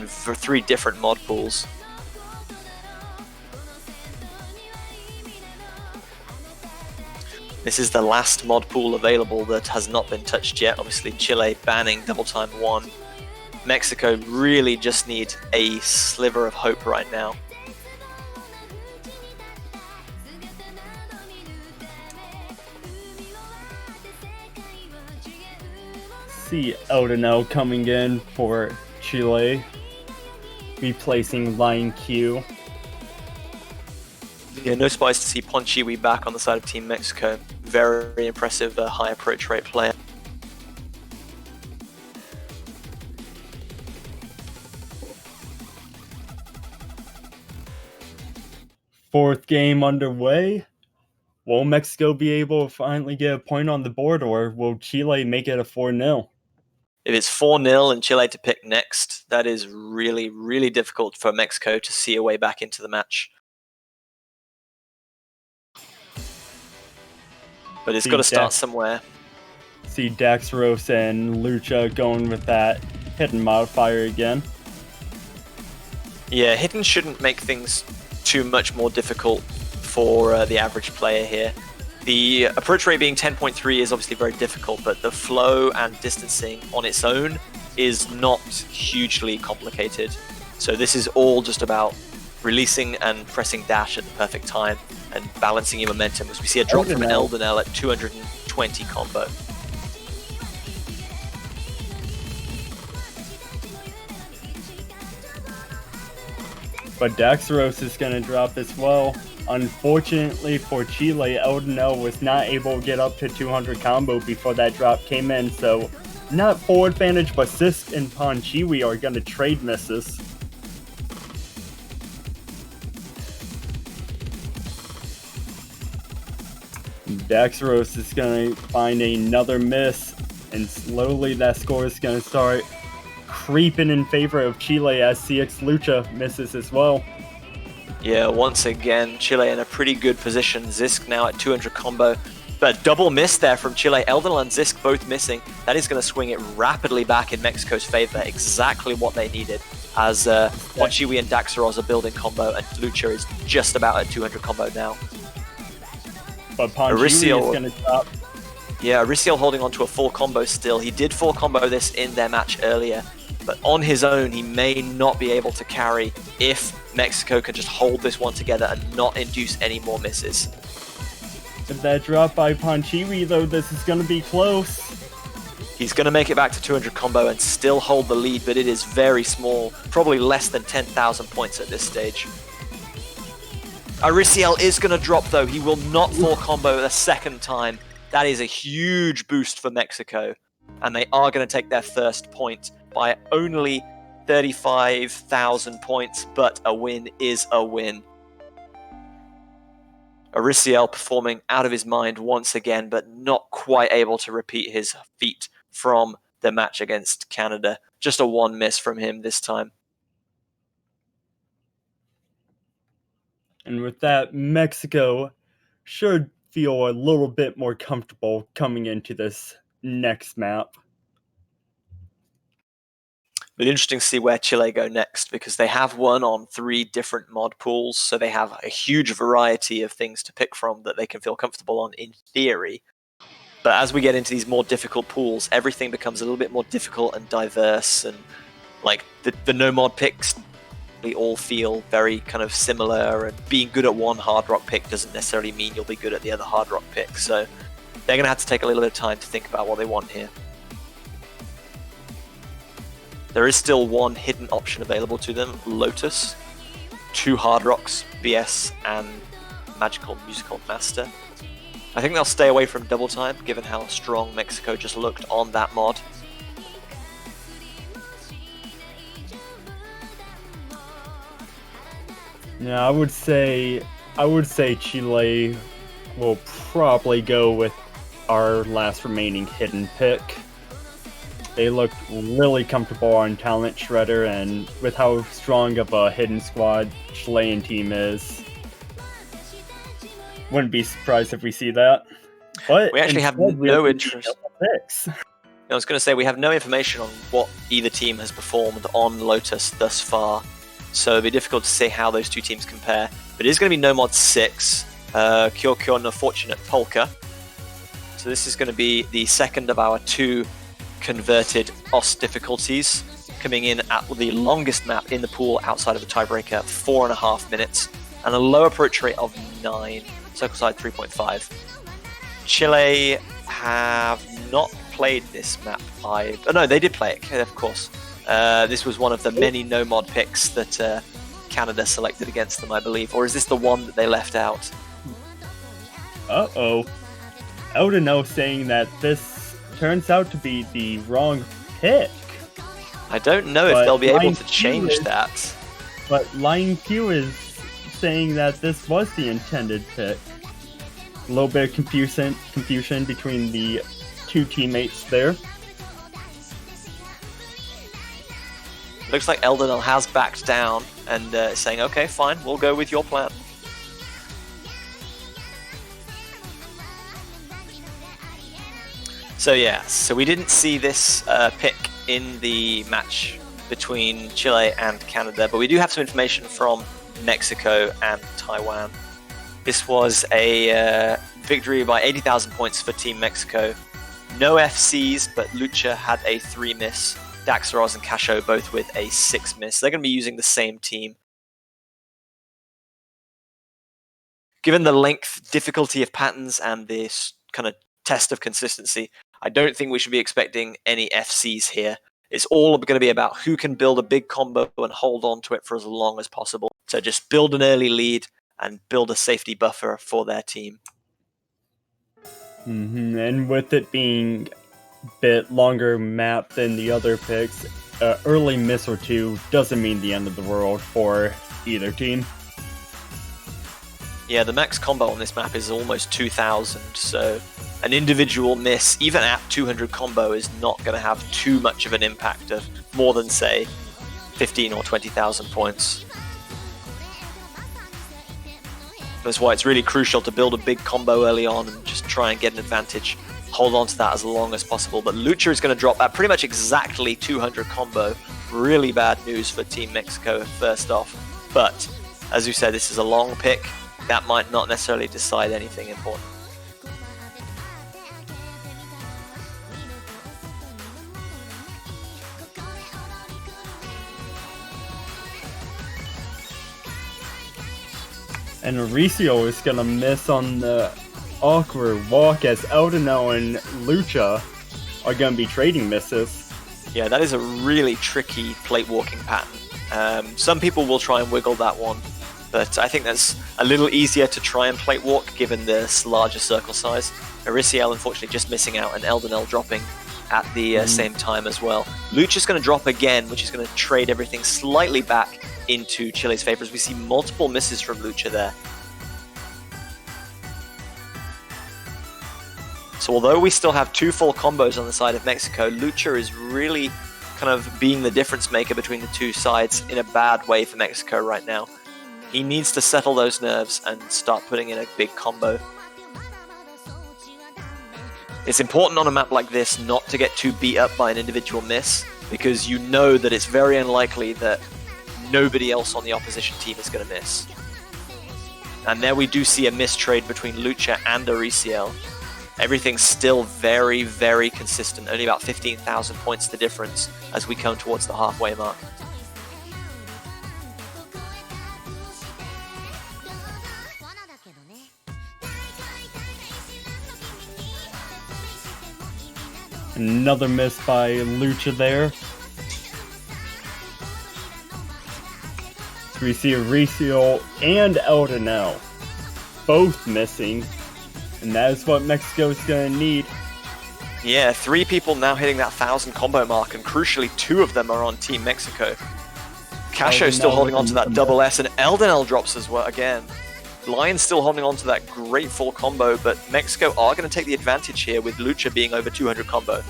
for 3 different mod pools. This is the last mod pool available that has not been touched yet. Obviously, Chile banning double time 1. Mexico really just need a sliver of hope right now. See Eldonel coming in for Chile, replacing Lion Q. Yeah, no surprise to see Ponchiwi back on the side of Team Mexico. Very impressive high approach rate player. Fourth game underway. Will Mexico be able to finally get a point on the board, or will Chile make it a 4-0? If it's 4-0 and Chile to pick next, that is really, really difficult for Mexico to see a way back into the match. But it's got to start somewhere. See Daxaros and Lucha going with that hidden modifier again. Yeah, hidden shouldn't make things too much more difficult for the average player here. The approach rate being 10.3 is obviously very difficult, but the flow and distancing on its own is not hugely complicated. So this is all just about releasing and pressing dash at the perfect time and balancing your momentum, as we see a drop from an Eldonel at 220 combo. But Daxaros is going to drop as well. Unfortunately for Chile, Eldonel was not able to get up to 200 combo before that drop came in, so not full advantage, but Zisk and Ponchiwi are going to trade misses. Daxaros is going to find another miss, and slowly that score is going to start creeping in favor of Chile as CX Lucha misses as well. Yeah, once again, Chile in a pretty good position. Zisk now at 200 combo. But double miss there from Chile. Eldon and Zisk both missing. That is going to swing it rapidly back in Mexico's favor. Exactly what they needed. As Mochiwi and Daxaros are building combo, and Lucha is just about at 200 combo now. But Ponchiwi is going to drop. Yeah, Arisiel holding on to a 4 combo still. He did 4 combo this in their match earlier. But on his own, he may not be able to carry if Mexico can just hold this one together and not induce any more misses. With that drop by Ponchiwi, though, this is going to be close. He's going to make it back to 200 combo and still hold the lead, but it is very small. Probably less than 10,000 points at this stage. Arisiel is going to drop, though. He will not 4 combo a second time. That is a huge boost for Mexico. And they are going to take their first point by only 35,000 points, but a win is a win. Arisiel performing out of his mind once again, but not quite able to repeat his feat from the match against Canada. Just a 1 miss from him this time. And with that, Mexico should feel a little bit more comfortable coming into this next map. But interesting to see where Chile go next, because they have won on 3 different mod pools, so they have a huge variety of things to pick from that they can feel comfortable on in theory. But as we get into these more difficult pools, everything becomes a little bit more difficult and diverse, and like the no mod picks, we all feel very kind of similar, and being good at one hard rock pick doesn't necessarily mean you'll be good at the other hard rock pick, so they're going to have to take a little bit of time to think about what they want here. There is still one hidden option available to them, Lotus, 2 hard rocks, BS, and Magical Musical Master. I think they'll stay away from double time, given how strong Mexico just looked on that mod. Yeah, I would say Chile will probably go with our last remaining hidden pick. They looked really comfortable on Talent Shredder, and with how strong of a hidden squad Chilean team is, wouldn't be surprised if we see that. But we actually have no interest. Picks. I was going to say, we have no information on what either team has performed on Lotus thus far, so it'll be difficult to say how those 2 teams compare. But it is going to be No Mod 6, Kyokyo no Fortunate Polka. So this is going to be the second of our 2 converted OS difficulties, coming in at the longest map in the pool outside of the tiebreaker, 4.5 minutes, and a low approach rate of 9, circle side 3.5. Chile have not played this map. No, they did play it, of course. This was one of the many no mod picks that Canada selected against them, I believe. Or is this the one that they left out? Uh-oh. Eldon saying that this turns out to be the wrong pick. I don't know if they'll be able to change that. But Line Q is saying that this was the intended pick. A little bit of confusion between the 2 teammates there. Looks like Eldon has backed down and saying, okay, fine, we'll go with your plan. So yeah, so we didn't see this pick in the match between Chile and Canada, but we do have some information from Mexico and Taiwan. This was a victory by 80,000 points for Team Mexico. No FCs, but Lucha had a 3 miss. Daxaros and Casho both with a 6 miss. They're going to be using the same team. Given the length, difficulty of patterns, and this kind of test of consistency, I don't think we should be expecting any FCs here. It's all going to be about who can build a big combo and hold on to it for as long as possible. So just build an early lead and build a safety buffer for their team. And with it being a bit longer map than the other picks, early miss or 2 doesn't mean the end of the world for either team. Yeah, the max combo on this map is almost 2,000, so an individual miss, even at 200 combo, is not going to have too much of an impact of more than, say, 15 or 20,000 points. That's why it's really crucial to build a big combo early on and just try and get an advantage. Hold on to that as long as possible. But Lucha is going to drop at pretty much exactly 200 combo. Really bad news for Team Mexico first off. But as you said, this is a long pick. That might not necessarily decide anything important. And Mauricio is going to miss on the awkward walk as Eldonel and Lucha are going to be trading misses. Yeah, that is a really tricky plate walking pattern. Some people will try and wiggle that one, but I think that's a little easier to try and plate walk given this larger circle size. Ariciel unfortunately just missing out and Eldonel dropping at the same time as well. Lucha's going to drop again, which is going to trade everything slightly back into Chile's favor as we see multiple misses from Lucha there. So although we still have 2 full combos on the side of Mexico, Lucha is really kind of being the difference maker between the two sides in a bad way for Mexico right now. He needs to settle those nerves and start putting in a big combo. It's important on a map like this not to get too beat up by an individual miss, because you know that it's very unlikely that nobody else on the opposition team is going to miss. And there we do see a miss trade between Lucha and Ariciel. Everything's still very, very consistent, only about 15,000 points the difference as we come towards the halfway mark. Another miss by Lucha there. We see Ariciel and Eldonel both missing, and that is what Mexico is going to need. Yeah, 3 people now hitting that 1,000 combo mark, and crucially 2 of them are on Team Mexico. Casho still holding on to that double S, and Eldonel drops as well again. Lion's still holding on to that great full combo, but Mexico are going to take the advantage here with Lucha being over 200 combo.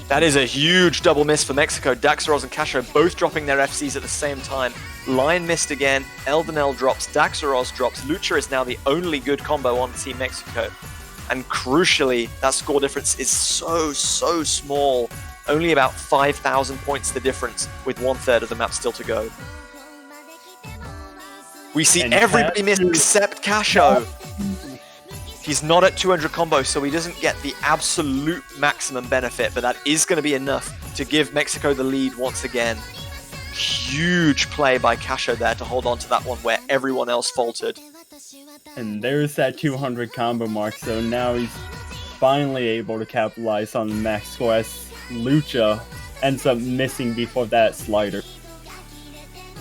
That is a huge double miss for Mexico. Daxaros and Casho both dropping their FCs at the same time. Lion missed again, Eldonel drops, Daxaros drops. Lucha is now the only good combo on Team Mexico. And crucially, that score difference is so small. Only about 5,000 points the difference with 1/3 of the map still to go. We see everybody miss except Casho. He's not at 200 combo, so he doesn't get the absolute maximum benefit, but that is going to be enough to give Mexico the lead once again. Huge play by Casho there to hold on to that one where everyone else faltered. And there's that 200 combo mark, so now he's finally able to capitalize on the max score as Lucha ends up missing before that slider.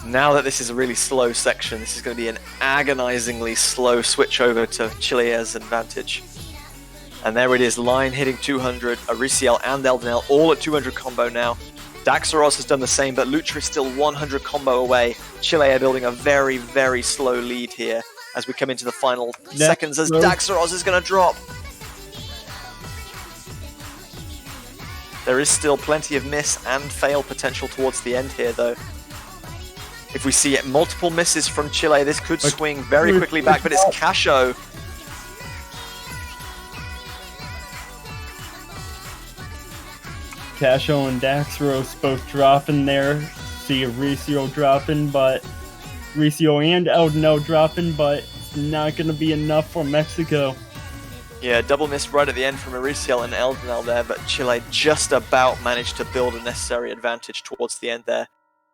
Now that this is a really slow section, this is going to be an agonizingly slow switch over to Chile's advantage. And there it is, Lion hitting 200, Ariciel and Eldonel all at 200 combo now. Daxaros has done the same, but Lucha is still 100 combo away. Chile are building a very, very slow lead here as we come into the final seconds as Daxaros is going to drop. There is still plenty of miss and fail potential towards the end here, though. If we see multiple misses from Chile, this could swing very quickly back, but it's Casho. Casho and Daxaros both dropping there. See Ariciel dropping, but Ariciel and Eldonel dropping, but it's not going to be enough for Mexico. Yeah, double miss right at the end from Ariciel and Eldonel there, but Chile just about managed to build a necessary advantage towards the end there.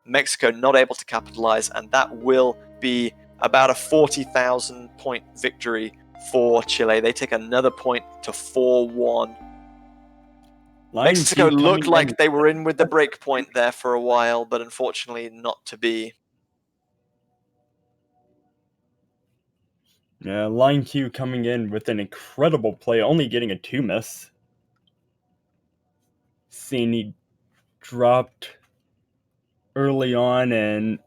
Mexico not able to capitalize, and that will be about a 40,000 point victory for Chile. They take another point to 4-1. Mexico looked like they were in with the break point there for a while, but unfortunately not to be. Yeah, Line Q coming in with an incredible play, only getting a 2 miss. Seeing he dropped early on, and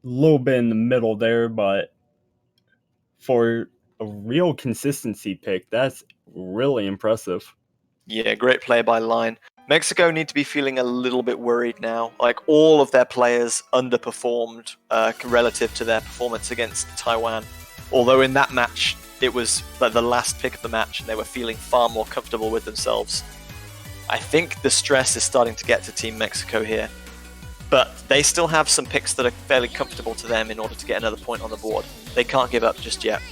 little bit in the middle there, but for a real consistency pick, that's really impressive. Yeah, great play by Line. Mexico need to be feeling a little bit worried now. Like, all of their players underperformed relative to their performance against Taiwan. Although in that match, it was like the last pick of the match, and they were feeling far more comfortable with themselves. I think the stress is starting to get to Team Mexico here. But they still have some picks that are fairly comfortable to them in order to get another point on the board. They can't give up just yet.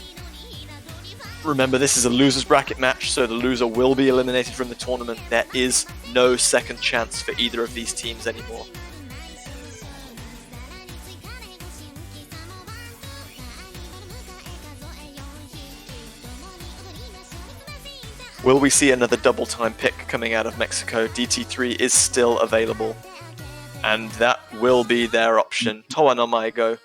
Remember, this is a loser's bracket match, so the loser will be eliminated from the tournament. There is no second chance for either of these teams anymore. Will we see another double time pick coming out of Mexico? DT3 is still available, and that will be their option. Toa no Maigo.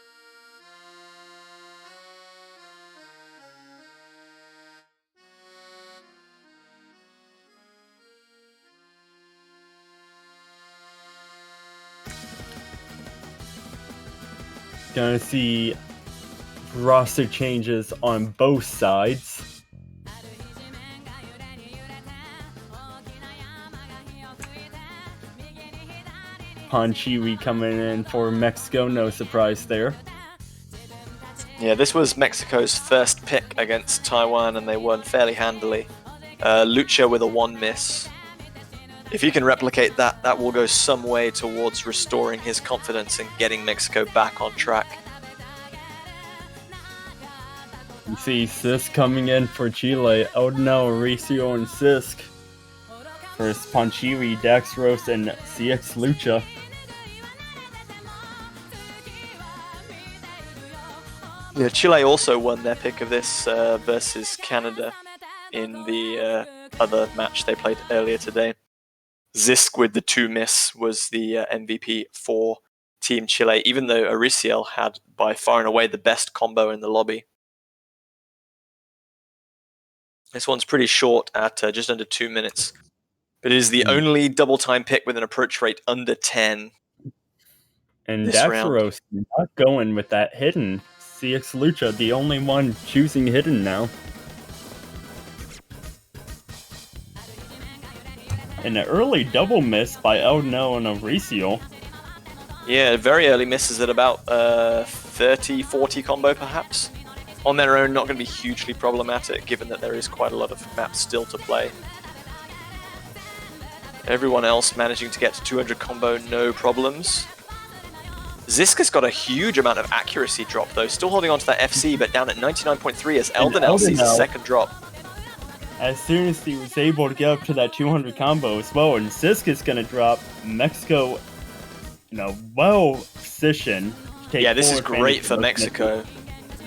Gonna see roster changes on both sides. Panchiwi coming in for Mexico, no surprise there. Yeah, this was Mexico's first pick against Taiwan, and they won fairly handily. Lucha with a 1 miss. If he can replicate that, that will go some way towards restoring his confidence and getting Mexico back on track. You see Sisk coming in for Chile. Oh no, Mauricio and Sisk. First Panchiwi, Daxros, and CX Lucha. Yeah, Chile also won their pick of this versus Canada in the other match they played earlier today. Zisk with the 2 miss was the MVP for Team Chile, even though Ariciel had by far and away the best combo in the lobby. This one's pretty short at just under 2 minutes, but it is the only double time pick with an approach rate under 10. And this round. Daxros not going with that hidden. CX Lucha, the only one choosing hidden now. And an early double miss by Eldno and Mauricio. Yeah, very early misses at about 30-40 combo perhaps. On their own, not going to be hugely problematic, given that there is quite a lot of maps still to play. Everyone else managing to get to 200 combo, no problems. Ziska's got a huge amount of accuracy drop though, still holding on to that FC, but down at 99.3 as Eldenel sees a second drop. As soon as he was able to get up to that 200 combo as well, and Sisk is going to drop Mexico in a well-positioned to take. Yeah, this is great for Mexico.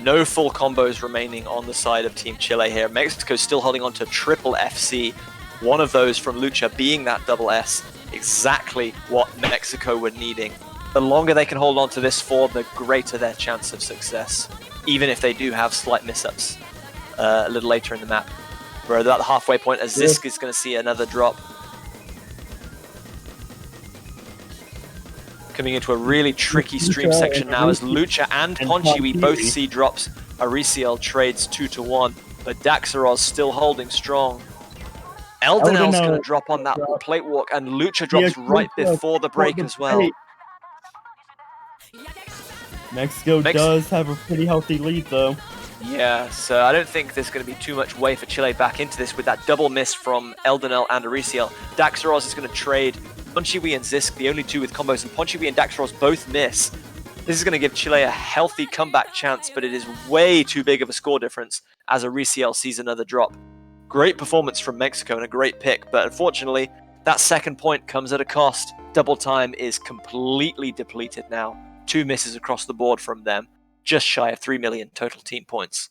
No full combos remaining on the side of Team Chile here. Mexico's still holding on to triple FC. One of those from Lucha being that double S. Exactly what Mexico were needing. The longer they can hold on to this for, the greater their chance of success. Even if they do have slight miss-ups a little later in the map. We're at the halfway point as Zisk is going to see another drop. Coming into a really tricky stream section now as Lucha and Ponchi, we both see drops. Ariciel trades 2-1, but Daxaros still holding strong. Eldenel's going to drop on that plate walk, and Lucha drops right before the break as well. Mexico does have a pretty healthy lead though. Yeah, so I don't think there's going to be too much way for Chile back into this with that double miss from Eldenel and Ariciel. Daxaros is going to trade Ponchiwi and Zisk, the only two with combos, and Ponchiwi and Daxaros both miss. This is going to give Chile a healthy comeback chance, but it is way too big of a score difference as Ariciel sees another drop. Great performance from Mexico and a great pick, but unfortunately, that second point comes at a cost. Double time is completely depleted now. 2 misses across the board from them. Just shy of 3 million total team points.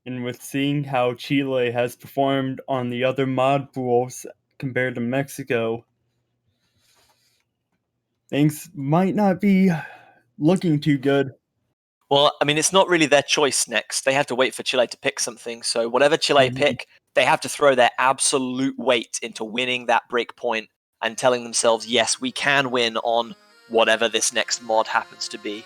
And with seeing how Chile has performed on the other mod pools compared to Mexico, things might not be looking too good. Well, I mean, it's not really their choice next. They have to wait for Chile to pick something. So whatever Chile pick, They have to throw their absolute weight into winning that break point and telling themselves, yes, we can win on whatever this next mod happens to be.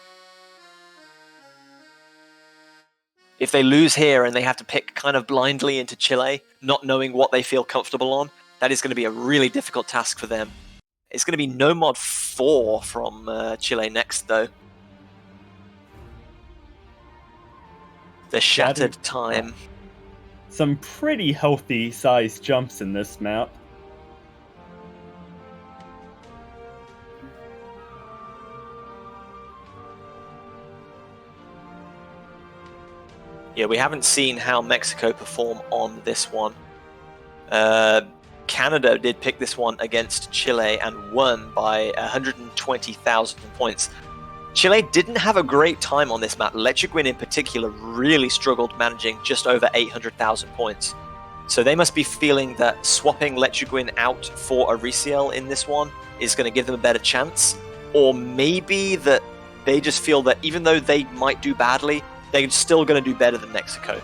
If they lose here and they have to pick kind of blindly into Chile, not knowing what they feel comfortable on, that is going to be a really difficult task for them. It's going to be no mod 4 from Chile next, though. The Shattered Time. Some pretty healthy sized jumps in this map. Yeah, we haven't seen how Mexico perform on this one. Canada did pick this one against Chile and won by 120,000 points. Chile didn't have a great time on this map. Lechuguin in particular really struggled managing just over 800,000 points. So they must be feeling that swapping Lechuguin out for Ariciel in this one is going to give them a better chance. Or maybe that they just feel that even though they might do badly, they're still going to do better than Mexico.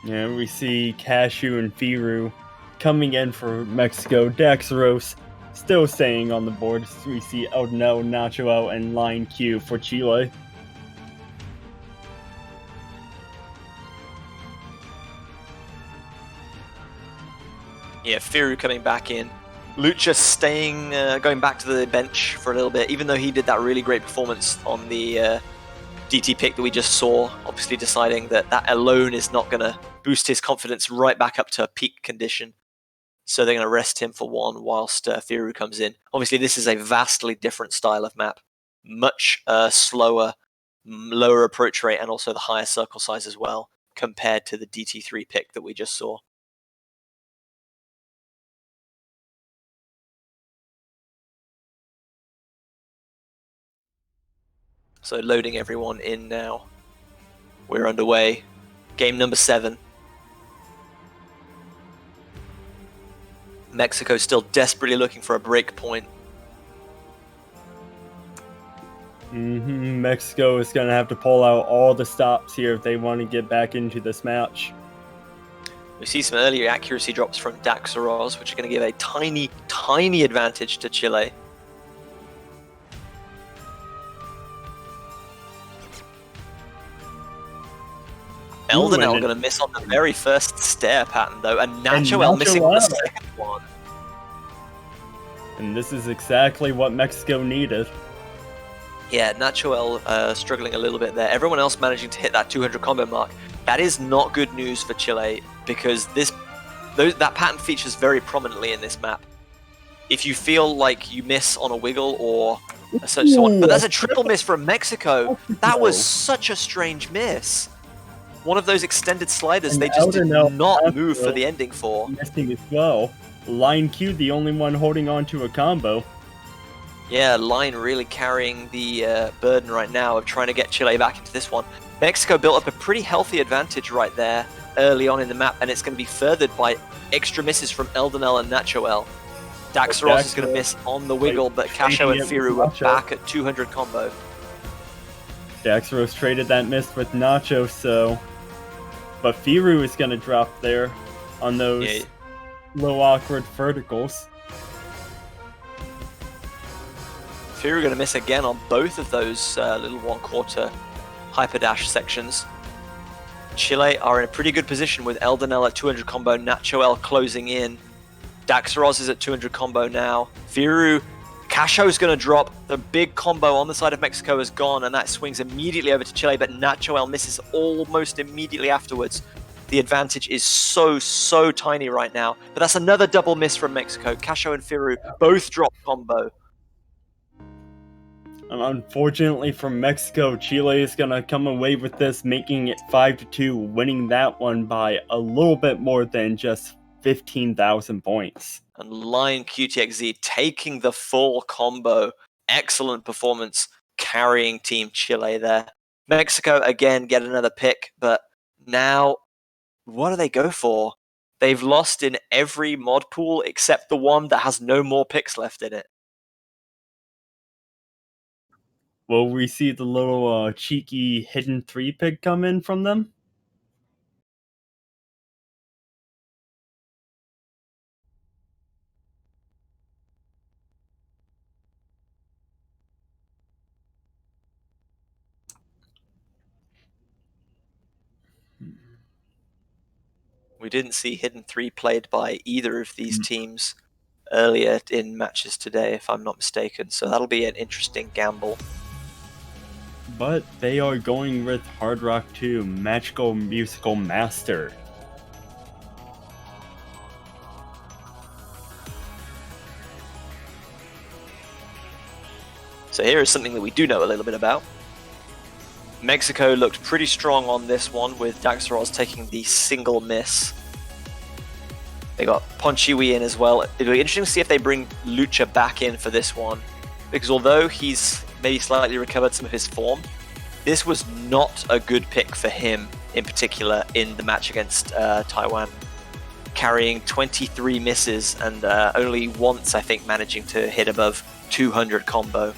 Yeah, we see Cashew and Firu coming in for Mexico. Daxaros still staying on the board. We see Eldonel, Nacho, and Line Q for Chile. Yeah, Firu coming back in. Lucha staying, going back to the bench for a little bit, even though he did that really great performance on the DT pick that we just saw, obviously deciding that that alone is not going to boost his confidence right back up to peak condition. So they're going to rest him for one whilst Firu comes in. Obviously, this is a vastly different style of map. Much slower, lower approach rate, and also the higher circle size as well, compared to the DT3 pick that we just saw. So loading everyone in now. We're underway. Game number 7. Mexico still desperately looking for a break point. Mexico is going to have to pull out all the stops here if they want to get back into this match. We see some earlier accuracy drops from Daxaros, which are going to give a tiny, tiny advantage to Chile. Eldonel going to miss on the very first stair pattern, though, and Nacho missing on the second one. And this is exactly what Mexico needed. Yeah, Nacho struggling a little bit there. Everyone else managing to hit that 200 combo mark. That is not good news for Chile, because that pattern features very prominently in this map. If you feel like you miss on a wiggle or such sort, but that's a triple miss from Mexico. That was such a strange miss. One of those extended sliders they just did not move for the ending for. Missing as well. Line Q, the only one holding on to a combo. Yeah, Line really carrying the burden right now of trying to get Chile back into this one. Mexico built up a pretty healthy advantage right there early on in the map, and it's going to be furthered by extra misses from Eldonel and Nacho. Daxaros is going to miss on the wiggle, but Casho and Firu are back at 200 combo. Daxaros traded that miss with Nacho, so... But Firu is going to drop there on those low awkward verticals. Firu going to miss again on both of those little 1/4 hyper dash sections. Chile are in a pretty good position with Eldonel at 200 combo, Nacho closing in. Daxaros is at 200 combo now. Firu, Casho's going to drop. The big combo on the side of Mexico is gone, and that swings immediately over to Chile, but Nacho misses almost immediately afterwards. The advantage is so tiny right now. But that's another double miss from Mexico. Casho and Firu both drop combo. And unfortunately for Mexico, Chile is going to come away with this, making it 5-2, winning that one by a little bit more than just 15,000 points. And Line QTXZ taking the full combo. Excellent performance, carrying Team Chile there. Mexico, again, get another pick, but now, what do they go for? They've lost in every mod pool except the one that has no more picks left in it. Will we see the little cheeky hidden 3 pick come in from them? We didn't see Hidden 3 played by either of these teams earlier in matches today, if I'm not mistaken, so that'll be an interesting gamble. But they are going with Hard Rock 2, Magical Musical Master. So here is something that we do know a little bit about. Mexico looked pretty strong on this one, with Daxaros taking the single miss. They got Ponchiwi in as well. It'll be interesting to see if they bring Lucha back in for this one, because although he's maybe slightly recovered some of his form, this was not a good pick for him in particular in the match against Taiwan, carrying 23 misses and only once, I think, managing to hit above 200 combo.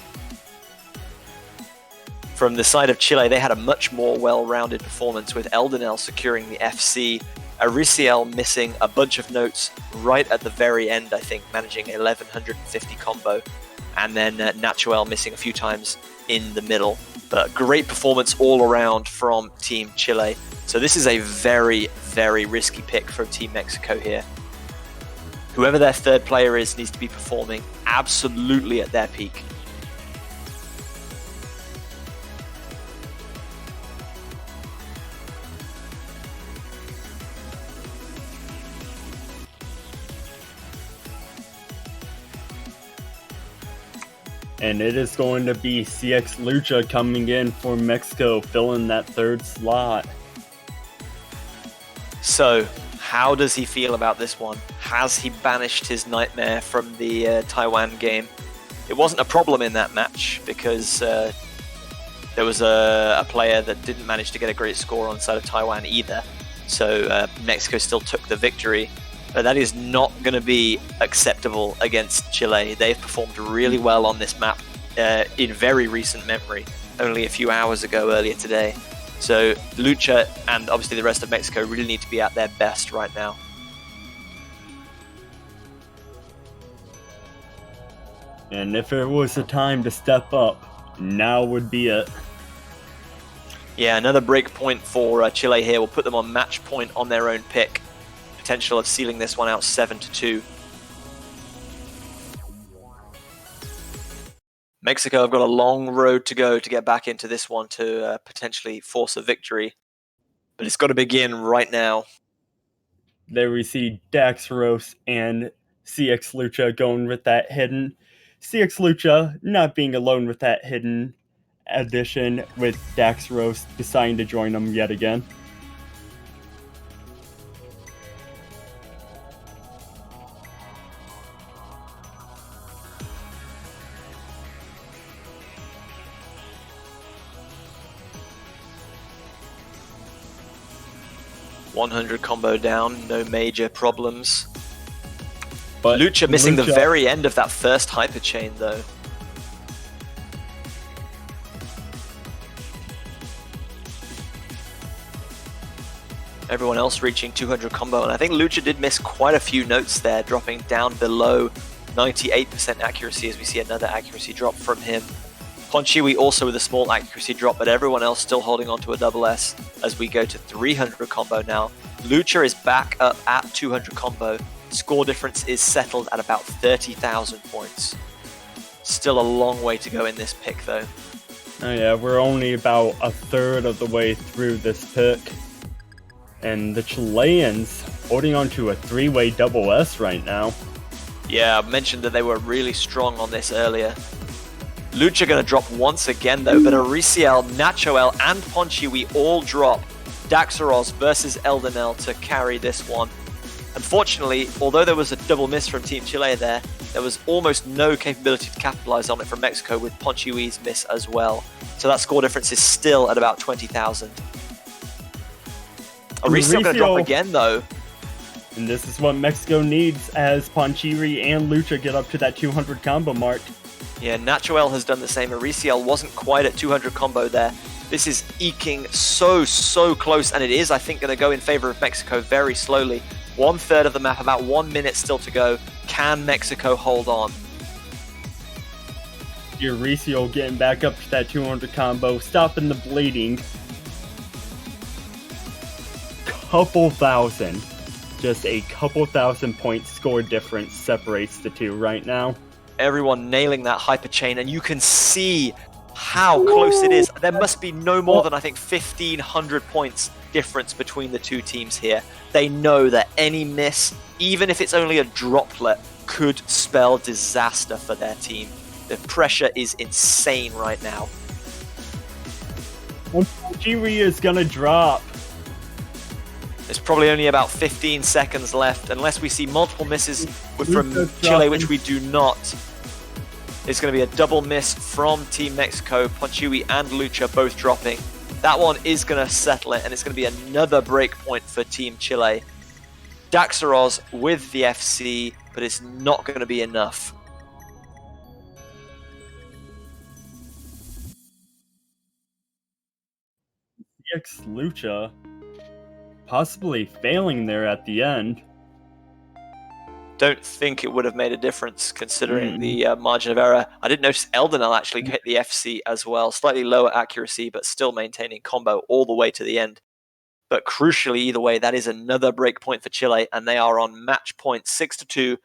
From the side of Chile, they had a much more well-rounded performance, with Eldenel securing the FC, Ariciel missing a bunch of notes right at the very end, I think, managing 1150 combo, and then Nachuel missing a few times in the middle. But great performance all around from Team Chile. So this is a very, very risky pick from Team Mexico here. Whoever their third player is needs to be performing absolutely at their peak. And it is going to be CX Lucha coming in for Mexico, filling that third slot. So, how does he feel about this one? Has he banished his nightmare from the Taiwan game? It wasn't a problem in that match because there was a player that didn't manage to get a great score on the side of Taiwan either. So Mexico still took the victory. But that is not going to be acceptable against Chile. They've performed really well on this map in very recent memory, only a few hours ago earlier today. So Lucha and obviously the rest of Mexico really need to be at their best right now. And if it was a time to step up, now would be it. Yeah, another break point for Chile here. We'll put them on match point on their own pick. Potential of sealing this one out 7-2. Mexico have got a long road to go to get back into this one to potentially force a victory, but it's got to begin right now. There we see Daxaros and CX Lucha going with that hidden. CX Lucha not being alone with that hidden addition, with Daxaros deciding to join them yet again. $100 combo down, no major problems. But Lucha missing the very end of that first hyper chain though. Everyone else reaching 200 combo, and I think Lucha did miss quite a few notes there, dropping down below 98% accuracy as we see another accuracy drop from him. Ponchiwi also with a small accuracy drop, but everyone else still holding on to a double S as we go to 300 combo now. Lucha is back up at 200 combo. Score difference is settled at about 30,000 points. Still a long way to go in this pick though. Oh yeah, we're only about a third of the way through this pick. And the Chileans holding on to a 3-way double S right now. Yeah, I mentioned that they were really strong on this earlier. Lucha gonna drop once again though, but Ariciel, Nachoel, and Ponchiwi all drop. Daxaros versus Eldenel to carry this one. Unfortunately, although there was a double miss from Team Chile there was almost no capability to capitalize on it from Mexico, with Ponchiwi's miss as well. So that score difference is still at about 20,000. Ariciel gonna drop again though. And this is what Mexico needs as Ponchiwi and Lucha get up to that 200 combo mark. Yeah, Natuel has done the same. Ariciel wasn't quite at 200 combo there. This is eking so close, and it is, I think, going to go in favor of Mexico very slowly. 1/3 of the map, about 1 minute still to go. Can Mexico hold on? Euricio getting back up to that 200 combo, stopping the bleeding. Couple thousand. Just a couple thousand point score difference separates the two right now. Everyone nailing that hyper chain, and you can see how close it is. There must be no more than, I think, 1,500 points difference between the two teams here. They know that any miss, even if it's only a droplet, could spell disaster for their team. The pressure is insane right now. Jiri is gonna drop. There's probably only about 15 seconds left, unless we see multiple misses from Chile, which we do not. It's going to be a double miss from Team Mexico. Ponchui and Lucha both dropping. That one is going to settle it, and it's going to be another break point for Team Chile. Daxaros with the FC, but it's not going to be enough. EX Lucha possibly failing there at the end. Don't think it would have made a difference considering the margin of error. I did notice Eldenal actually hit the FC as well. Slightly lower accuracy, but still maintaining combo all the way to the end. But crucially, either way, that is another break point for Chile, and they are on match point 6-2.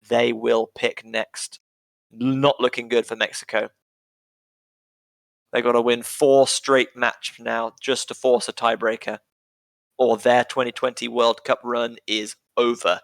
They will pick next. Not looking good for Mexico. They got to win 4 straight match now just to force a tiebreaker, or their 2020 World Cup run is over.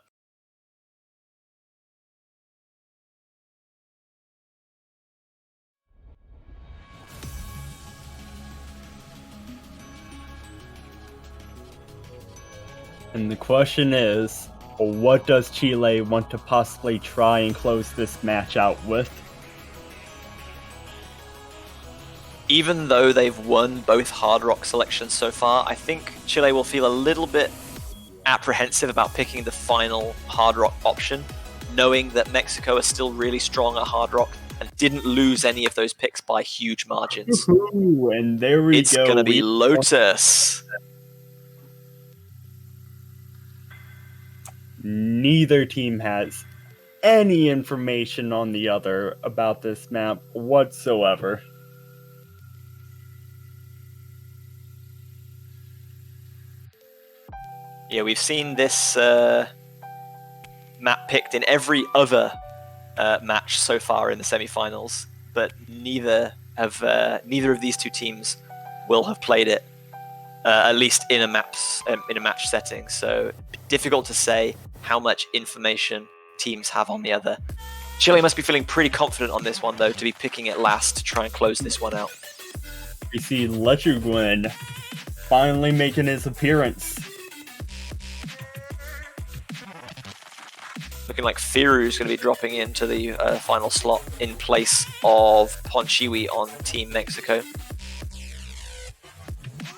And the question is, what does Chile want to possibly try and close this match out with? Even though they've won both Hard Rock selections so far, I think Chile will feel a little bit apprehensive about picking the final Hard Rock option, knowing that Mexico is still really strong at Hard Rock and didn't lose any of those picks by huge margins. Ooh, and there we go. It's going to be Lotus. Neither team has any information on the other about this map whatsoever. Yeah, we've seen this map picked in every other match so far in the semifinals, but neither of these two teams will have played it, at least in a match setting. So difficult to say how much information teams have on the other. Chile must be feeling pretty confident on this one, though, to be picking it last to try and close this one out. We see Lechuguin finally making his appearance. Looking like Firu's going to be dropping into the final slot in place of Ponchui on Team Mexico.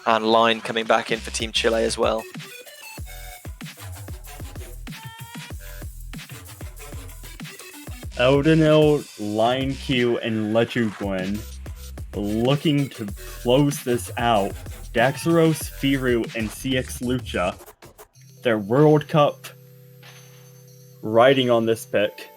And Line coming back in for Team Chile as well. Eldenil, Line Q, and Lechuguin looking to close this out. Daxaros, Firu, and CX Lucha, their World Cup riding on this pick.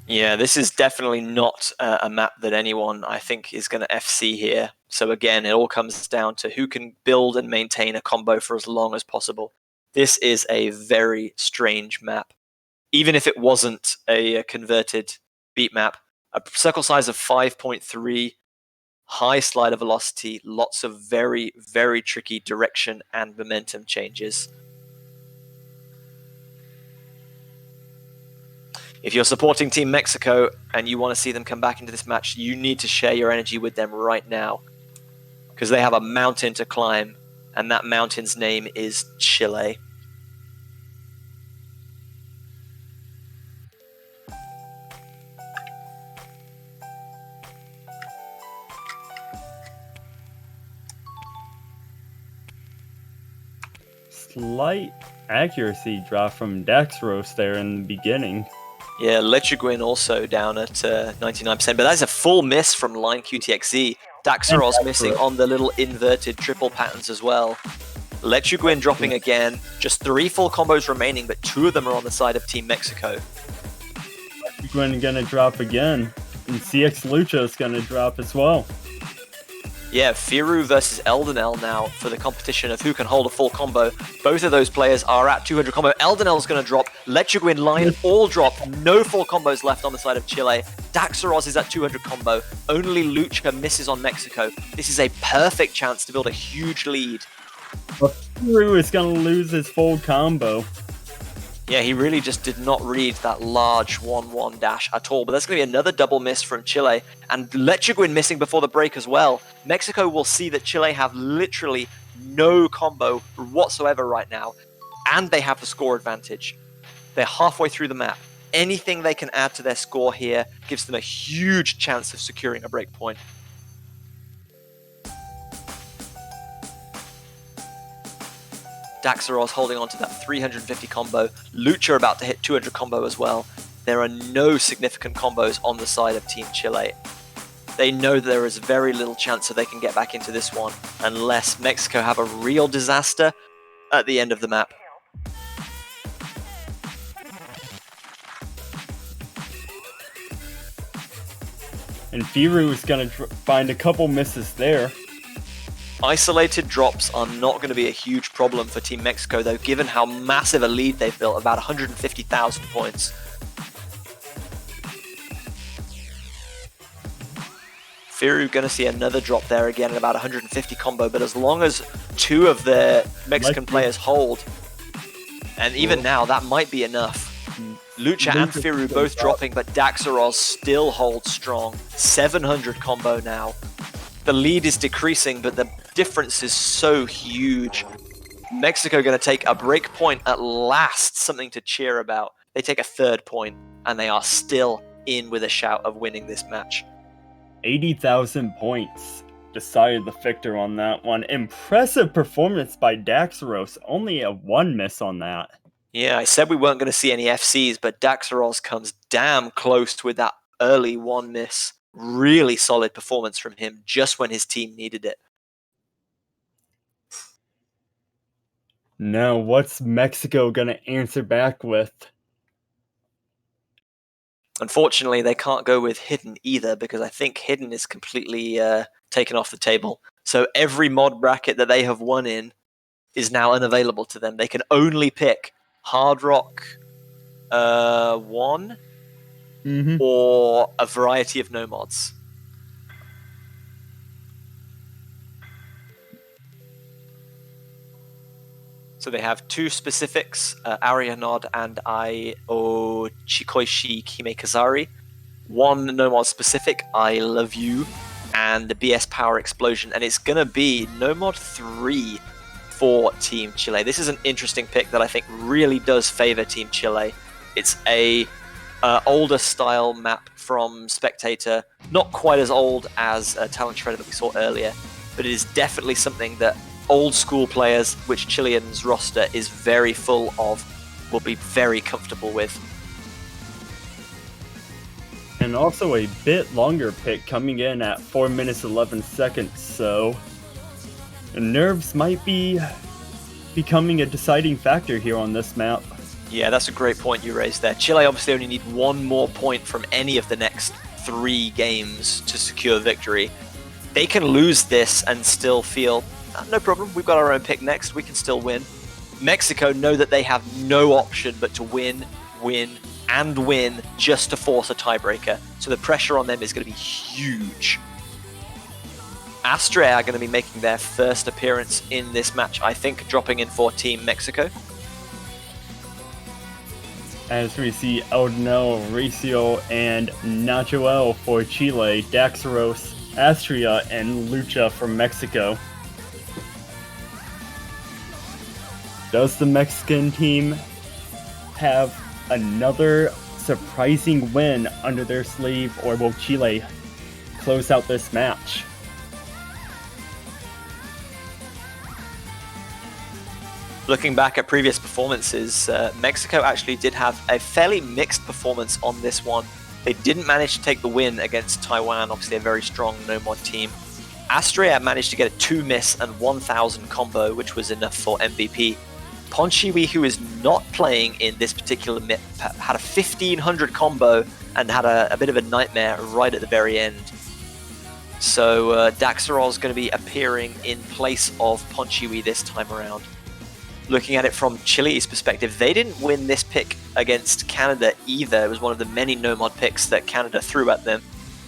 Yeah, this is definitely not a map that anyone, I think, is going to FC here. So again, it all comes down to who can build and maintain a combo for as long as possible. This is a very strange map. Even if it wasn't a converted beat map, a circle size of 5.3, high slider velocity, lots of very, very tricky direction and momentum changes. If you're supporting Team Mexico and you want to see them come back into this match, you need to share your energy with them right now, because they have a mountain to climb, and that mountain's name is Chile. Slight accuracy drop from Daxaros there in the beginning. Yeah, Lechuguin also down at 99%, but that is a full miss from Line QTXZ. Daxaros missing on the little inverted triple patterns as well. Lechuguin dropping again. Just 3 full combos remaining, but 2 of them are on the side of Team Mexico. Lechuguin gonna drop again, and CX Lucha is gonna drop as well. Yeah, Firu versus Eldenel now for the competition of who can hold a full combo. Both of those players are at 200 combo. Eldenel's going to drop. Lechuguin, Line all drop. No full combos left on the side of Chile. Daxaros is at 200 combo. Only Lucha misses on Mexico. This is a perfect chance to build a huge lead. But Firu is going to lose his full combo. Yeah, he really just did not read that large 1-1 dash at all. But that's going to be another double miss from Chile. And Lechuguin missing before the break as well. Mexico will see that Chile have literally no combo whatsoever right now. And they have the score advantage. They're halfway through the map. Anything they can add to their score here gives them a huge chance of securing a break point. Daxaros holding on to that 350 combo. Lucha about to hit 200 combo as well. There are no significant combos on the side of Team Chile. They know that there is very little chance that they can get back into this one unless Mexico have a real disaster at the end of the map. And Firu is going to find a couple misses there. Isolated drops are not going to be a huge problem for Team Mexico, though, given how massive a lead they've built, about 150,000 points. Firu going to see another drop there again at about 150 combo, but as long as 2 of the Mexican players hold, and even now, that might be enough. Lucha and Firu both dropping, but Daxaros still holds strong. 700 combo now. The lead is decreasing, but the difference is so huge. Mexico going to take a break point at last, something to cheer about. They take a 3rd point, and they are still in with a shout of winning this match. 80,000 points decided the victor on that one. Impressive performance by Daxaros. Only a 1 miss on that. Yeah, I said we weren't going to see any FCs, but Daxaros comes damn close with that early 1 miss. Really solid performance from him just when his team needed it. Now, what's Mexico going to answer back with? Unfortunately, they can't go with Hidden either, because I think Hidden is completely taken off the table. So every mod bracket that they have won in is now unavailable to them. They can only pick Hard Rock 1 or a variety of no mods. So they have 2 specifics, Arianod and Io Chikoishi Kimekazari. 1 no mod specific, I Love You, and the BS Power Explosion. And it's going to be no mod 3 for Team Chile. This is an interesting pick that I think really does favor Team Chile. It's a older style map from Spectator, not quite as old as Talent Shredder that we saw earlier, but it is definitely something that old school players, which Chilean's roster is very full of, will be very comfortable with. And also a bit longer pick coming in at 4 minutes 11 seconds, so the nerves might be becoming a deciding factor here on this map. Yeah, that's a great point you raised there. Chile obviously only need 1 more point from any of the next 3 games to secure victory. They can lose this and still feel, no problem, we've got our own pick next, we can still win. Mexico know that they have no option but to win, and win just to force a tiebreaker. So the pressure on them is going to be huge. Astra are going to be making their first appearance in this match, I think, dropping in for Team Mexico. As we see Eldenel, Recio, and Nachoel for Chile, Daxaros, Astria, and Lucha for Mexico. Does the Mexican team have another surprising win under their sleeve, or will Chile close out this match? Looking back at previous performances, Mexico actually did have a fairly mixed performance on this one. They didn't manage to take the win against Taiwan, obviously a very strong no-mod team. Astria managed to get a 2-miss and 1000 combo, which was enough for MVP. Ponchiwi, who is not playing in this particular MIP, had a 1500 combo and had a bit of a nightmare right at the very end. So Daxarol is going to be appearing in place of Ponchiwi this time around. Looking at it from Chile's perspective, they didn't win this pick against Canada either. It was one of the many no-mod picks that Canada threw at them.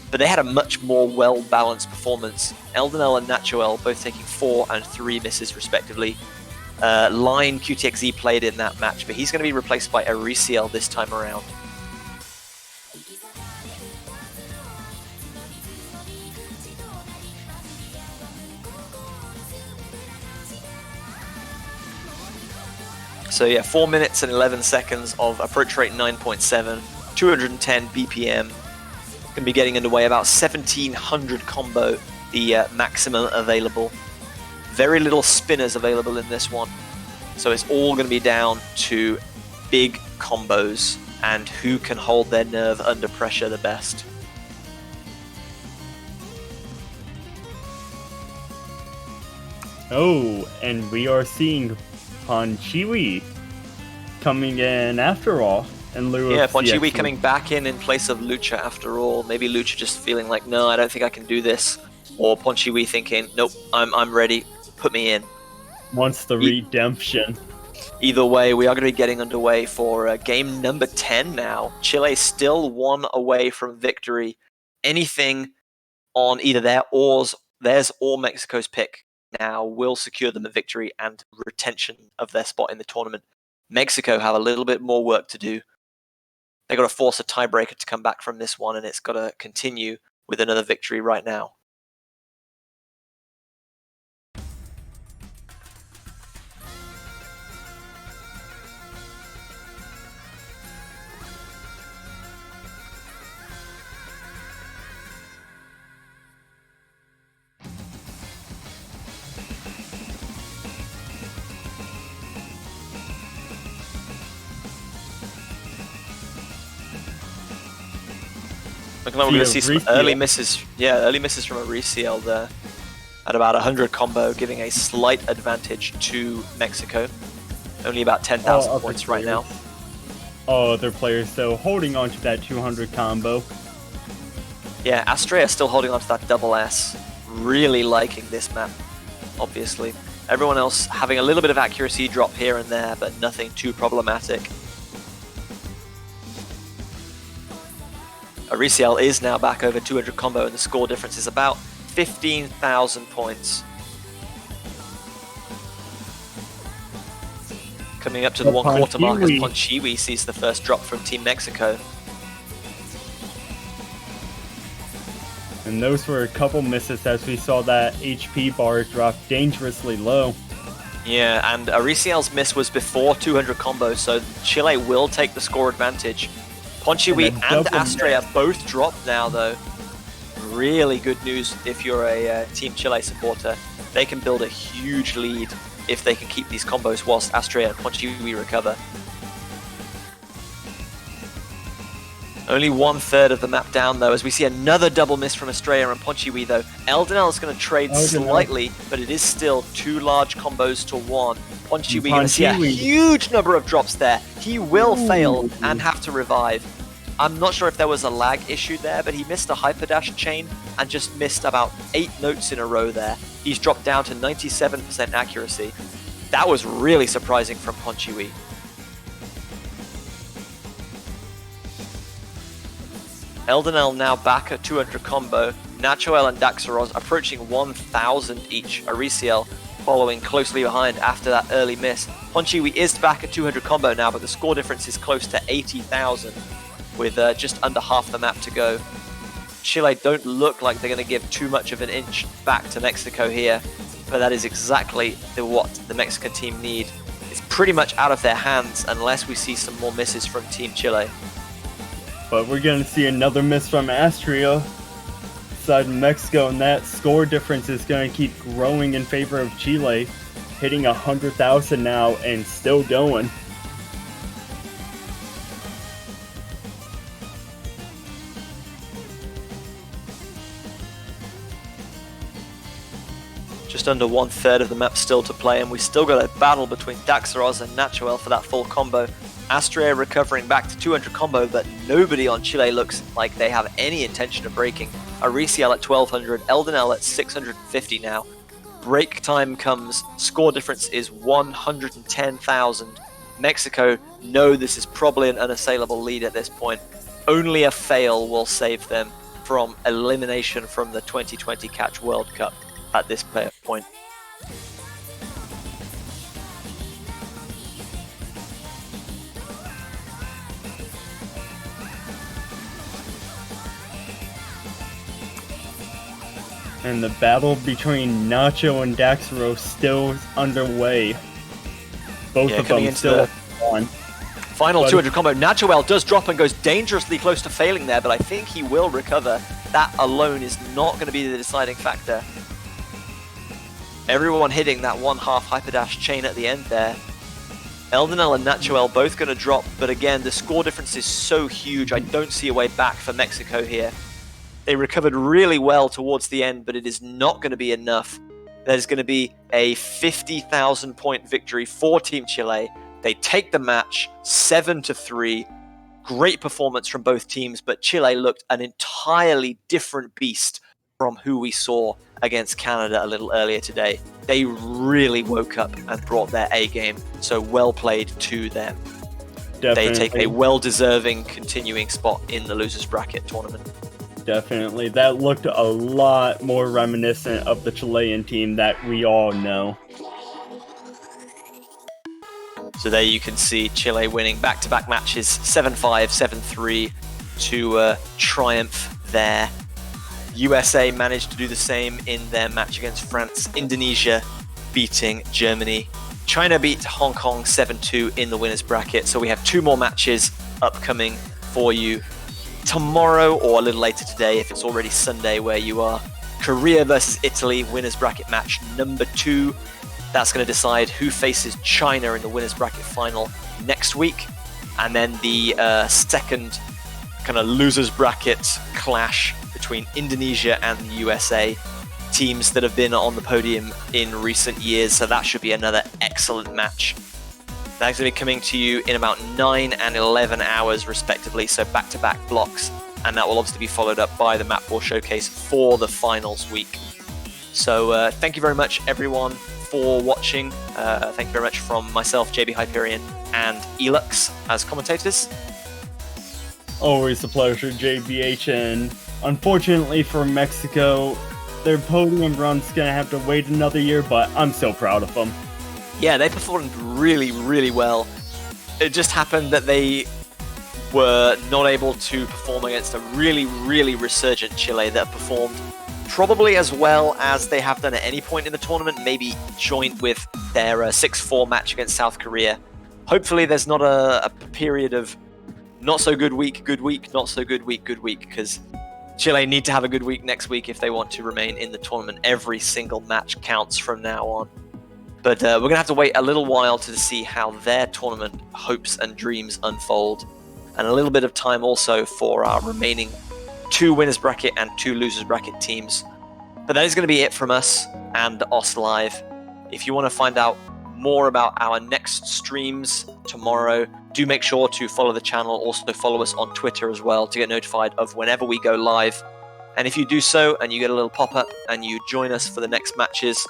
But they had a much more well-balanced performance. Eldenel and Nachoel both taking 4 and 3 misses respectively. Line QTXE played in that match, but he's going to be replaced by Ariciel this time around. So yeah, 4 minutes and 11 seconds of approach rate 9.7, 210 BPM. Going to be getting underway about 1700 combo, the maximum available. Very little spinners available in this one. So it's all going to be down to big combos and who can hold their nerve under pressure the best. Oh, and we are seeing Ponchiwi coming in after all. In lieu of Ponchiwi coming back in place of Lucha after all. Maybe Lucha just feeling like, no, I don't think I can do this. Or Ponchiwi thinking, nope, I'm ready, put me in. Wants the redemption. Either way, we are going to be getting underway for game number 10 now. Chile still 1 away from victory. Anything on either theirs or Mexico's pick now will secure them a victory and retention of their spot in the tournament. Mexico have a little bit more work to do. They've got to force a tiebreaker to come back from this one, and it's got to continue with another victory right now. Looking like we're going to see some early misses. Yeah, early misses from Ariciel there at about 100 combo, giving a slight advantage to Mexico. Only about 10,000 points right now. Oh, other players, though, holding on to that 200 combo. Yeah, Astrea still holding on to that double S. Really liking this map, obviously. Everyone else having a little bit of accuracy drop here and there, but nothing too problematic. Ariciel is now back over 200 combo, and the score difference is about 15,000 points. Coming up to the 1/4 mark as Ponchiwi sees the first drop from Team Mexico. And those were a couple misses as we saw that HP bar drop dangerously low. Yeah, and Ariciel's miss was before 200 combo, so Chile will take the score advantage. Ponchiwi and Astrea both dropped now, though. Really good news if you're a Team Chile supporter. They can build a huge lead if they can keep these combos whilst Astrea and Ponchiwi recover. Only 1/3 of the map down, though, as we see another double miss from Astrea and Ponchiwi, though. Eldenel is going to trade slightly, but it is still 2 large combos to 1. Ponchiwi going to see a huge number of drops there. He will fail and have to revive. I'm not sure if there was a lag issue there, but he missed a hyperdash chain and just missed about 8 notes in a row there. He's dropped down to 97% accuracy. That was really surprising from Ponchiwi. Eldenel now back at 200 combo. Nachoel and Daxaros approaching 1,000 each. Ariciel following closely behind after that early miss. Ponchiwi is back at 200 combo now, but the score difference is close to 80,000 with just under half the map to go. Chile don't look like they're going to give too much of an inch back to Mexico here, but that is exactly what the Mexican team need. It's pretty much out of their hands unless we see some more misses from Team Chile. But we're going to see another miss from Astrea side of Mexico, and that score difference is going to keep growing in favor of Chile. hitting 100,000 now and still going. Just under 1/3 of the map still to play, and we still got a battle between Daxaros and Natuel for that full combo. Astrea recovering back to 200 combo, but nobody on Chile looks like they have any intention of breaking. Ariciel at 1200, Eldenel at 650 now. Break time comes, score difference is 110,000. Mexico know this is probably an unassailable lead at this point. Only a fail will save them from elimination from the 2020 Catch World Cup at this point. And the battle between Nacho and Daxaros still underway. Both of them still on. Final 200 combo. Natuel does drop and goes dangerously close to failing there, but I think he will recover. That alone is not going to be the deciding factor. Everyone hitting that 1/2 hyperdash chain at the end there. Eldenel and Natuel both going to drop, but again, the score difference is so huge, I don't see a way back for Mexico here. They recovered really well towards the end, but it is not going to be enough. There's going to be a 50,000 point victory for Team Chile. They take the match 7-3. Great performance from both teams, but Chile looked an entirely different beast from who we saw against Canada a little earlier today. They really woke up and brought their A game, so well played to them. Definitely. They take a well-deserving continuing spot in the losers bracket tournament. Definitely. That looked a lot more reminiscent of the Chilean team that we all know. So there you can see Chile winning back-to-back matches, 7-5, 7-3 to triumph there. USA managed to do the same in their match against France. Indonesia beating Germany. China beat Hong Kong 7-2 in the winners bracket. So we have 2 more matches upcoming for you tomorrow, or a little later today if it's already Sunday where you are. Korea versus Italy, winners bracket match number 2. That's going to decide who faces China in the winners bracket final next week. And then the second kind of losers bracket clash between Indonesia and the USA, teams that have been on the podium in recent years. So that should be another excellent match. That's going to be coming to you in about 9 and 11 hours respectively, so back-to-back blocks, and that will obviously be followed up by the Map War Showcase for the finals week. So thank you very much everyone for watching. Thank you very much from myself, JB Hyperion, and Elux as commentators. Always a pleasure, JBH, and unfortunately for Mexico, their podium run's gonna have to wait another year, but I'm so proud of them. Yeah, they performed really, really well. It just happened that they were not able to perform against a really, really resurgent Chile that performed probably as well as they have done at any point in the tournament, maybe joint with their 6-4 match against South Korea. Hopefully there's not a period of not so good week, not so good week, because Chile need to have a good week next week if they want to remain in the tournament. Every single match counts from now on. But we're going to have to wait a little while to see how their tournament hopes and dreams unfold. And a little bit of time also for our remaining 2 winners bracket and 2 losers bracket teams. But that is going to be it from us and OS Live. If you want to find out more about our next streams tomorrow, do make sure to follow the channel. Also follow us on Twitter as well to get notified of whenever we go live. And if you do so and you get a little pop-up and you join us for the next matches,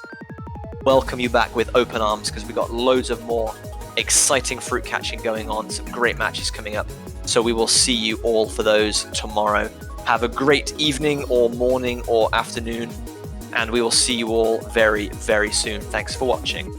welcome you back with open arms, because we've got loads of more exciting fruit catching going on, some great matches coming up. So we will see you all for those tomorrow. Have a great evening or morning or afternoon, and we will see you all very, very soon. Thanks for watching.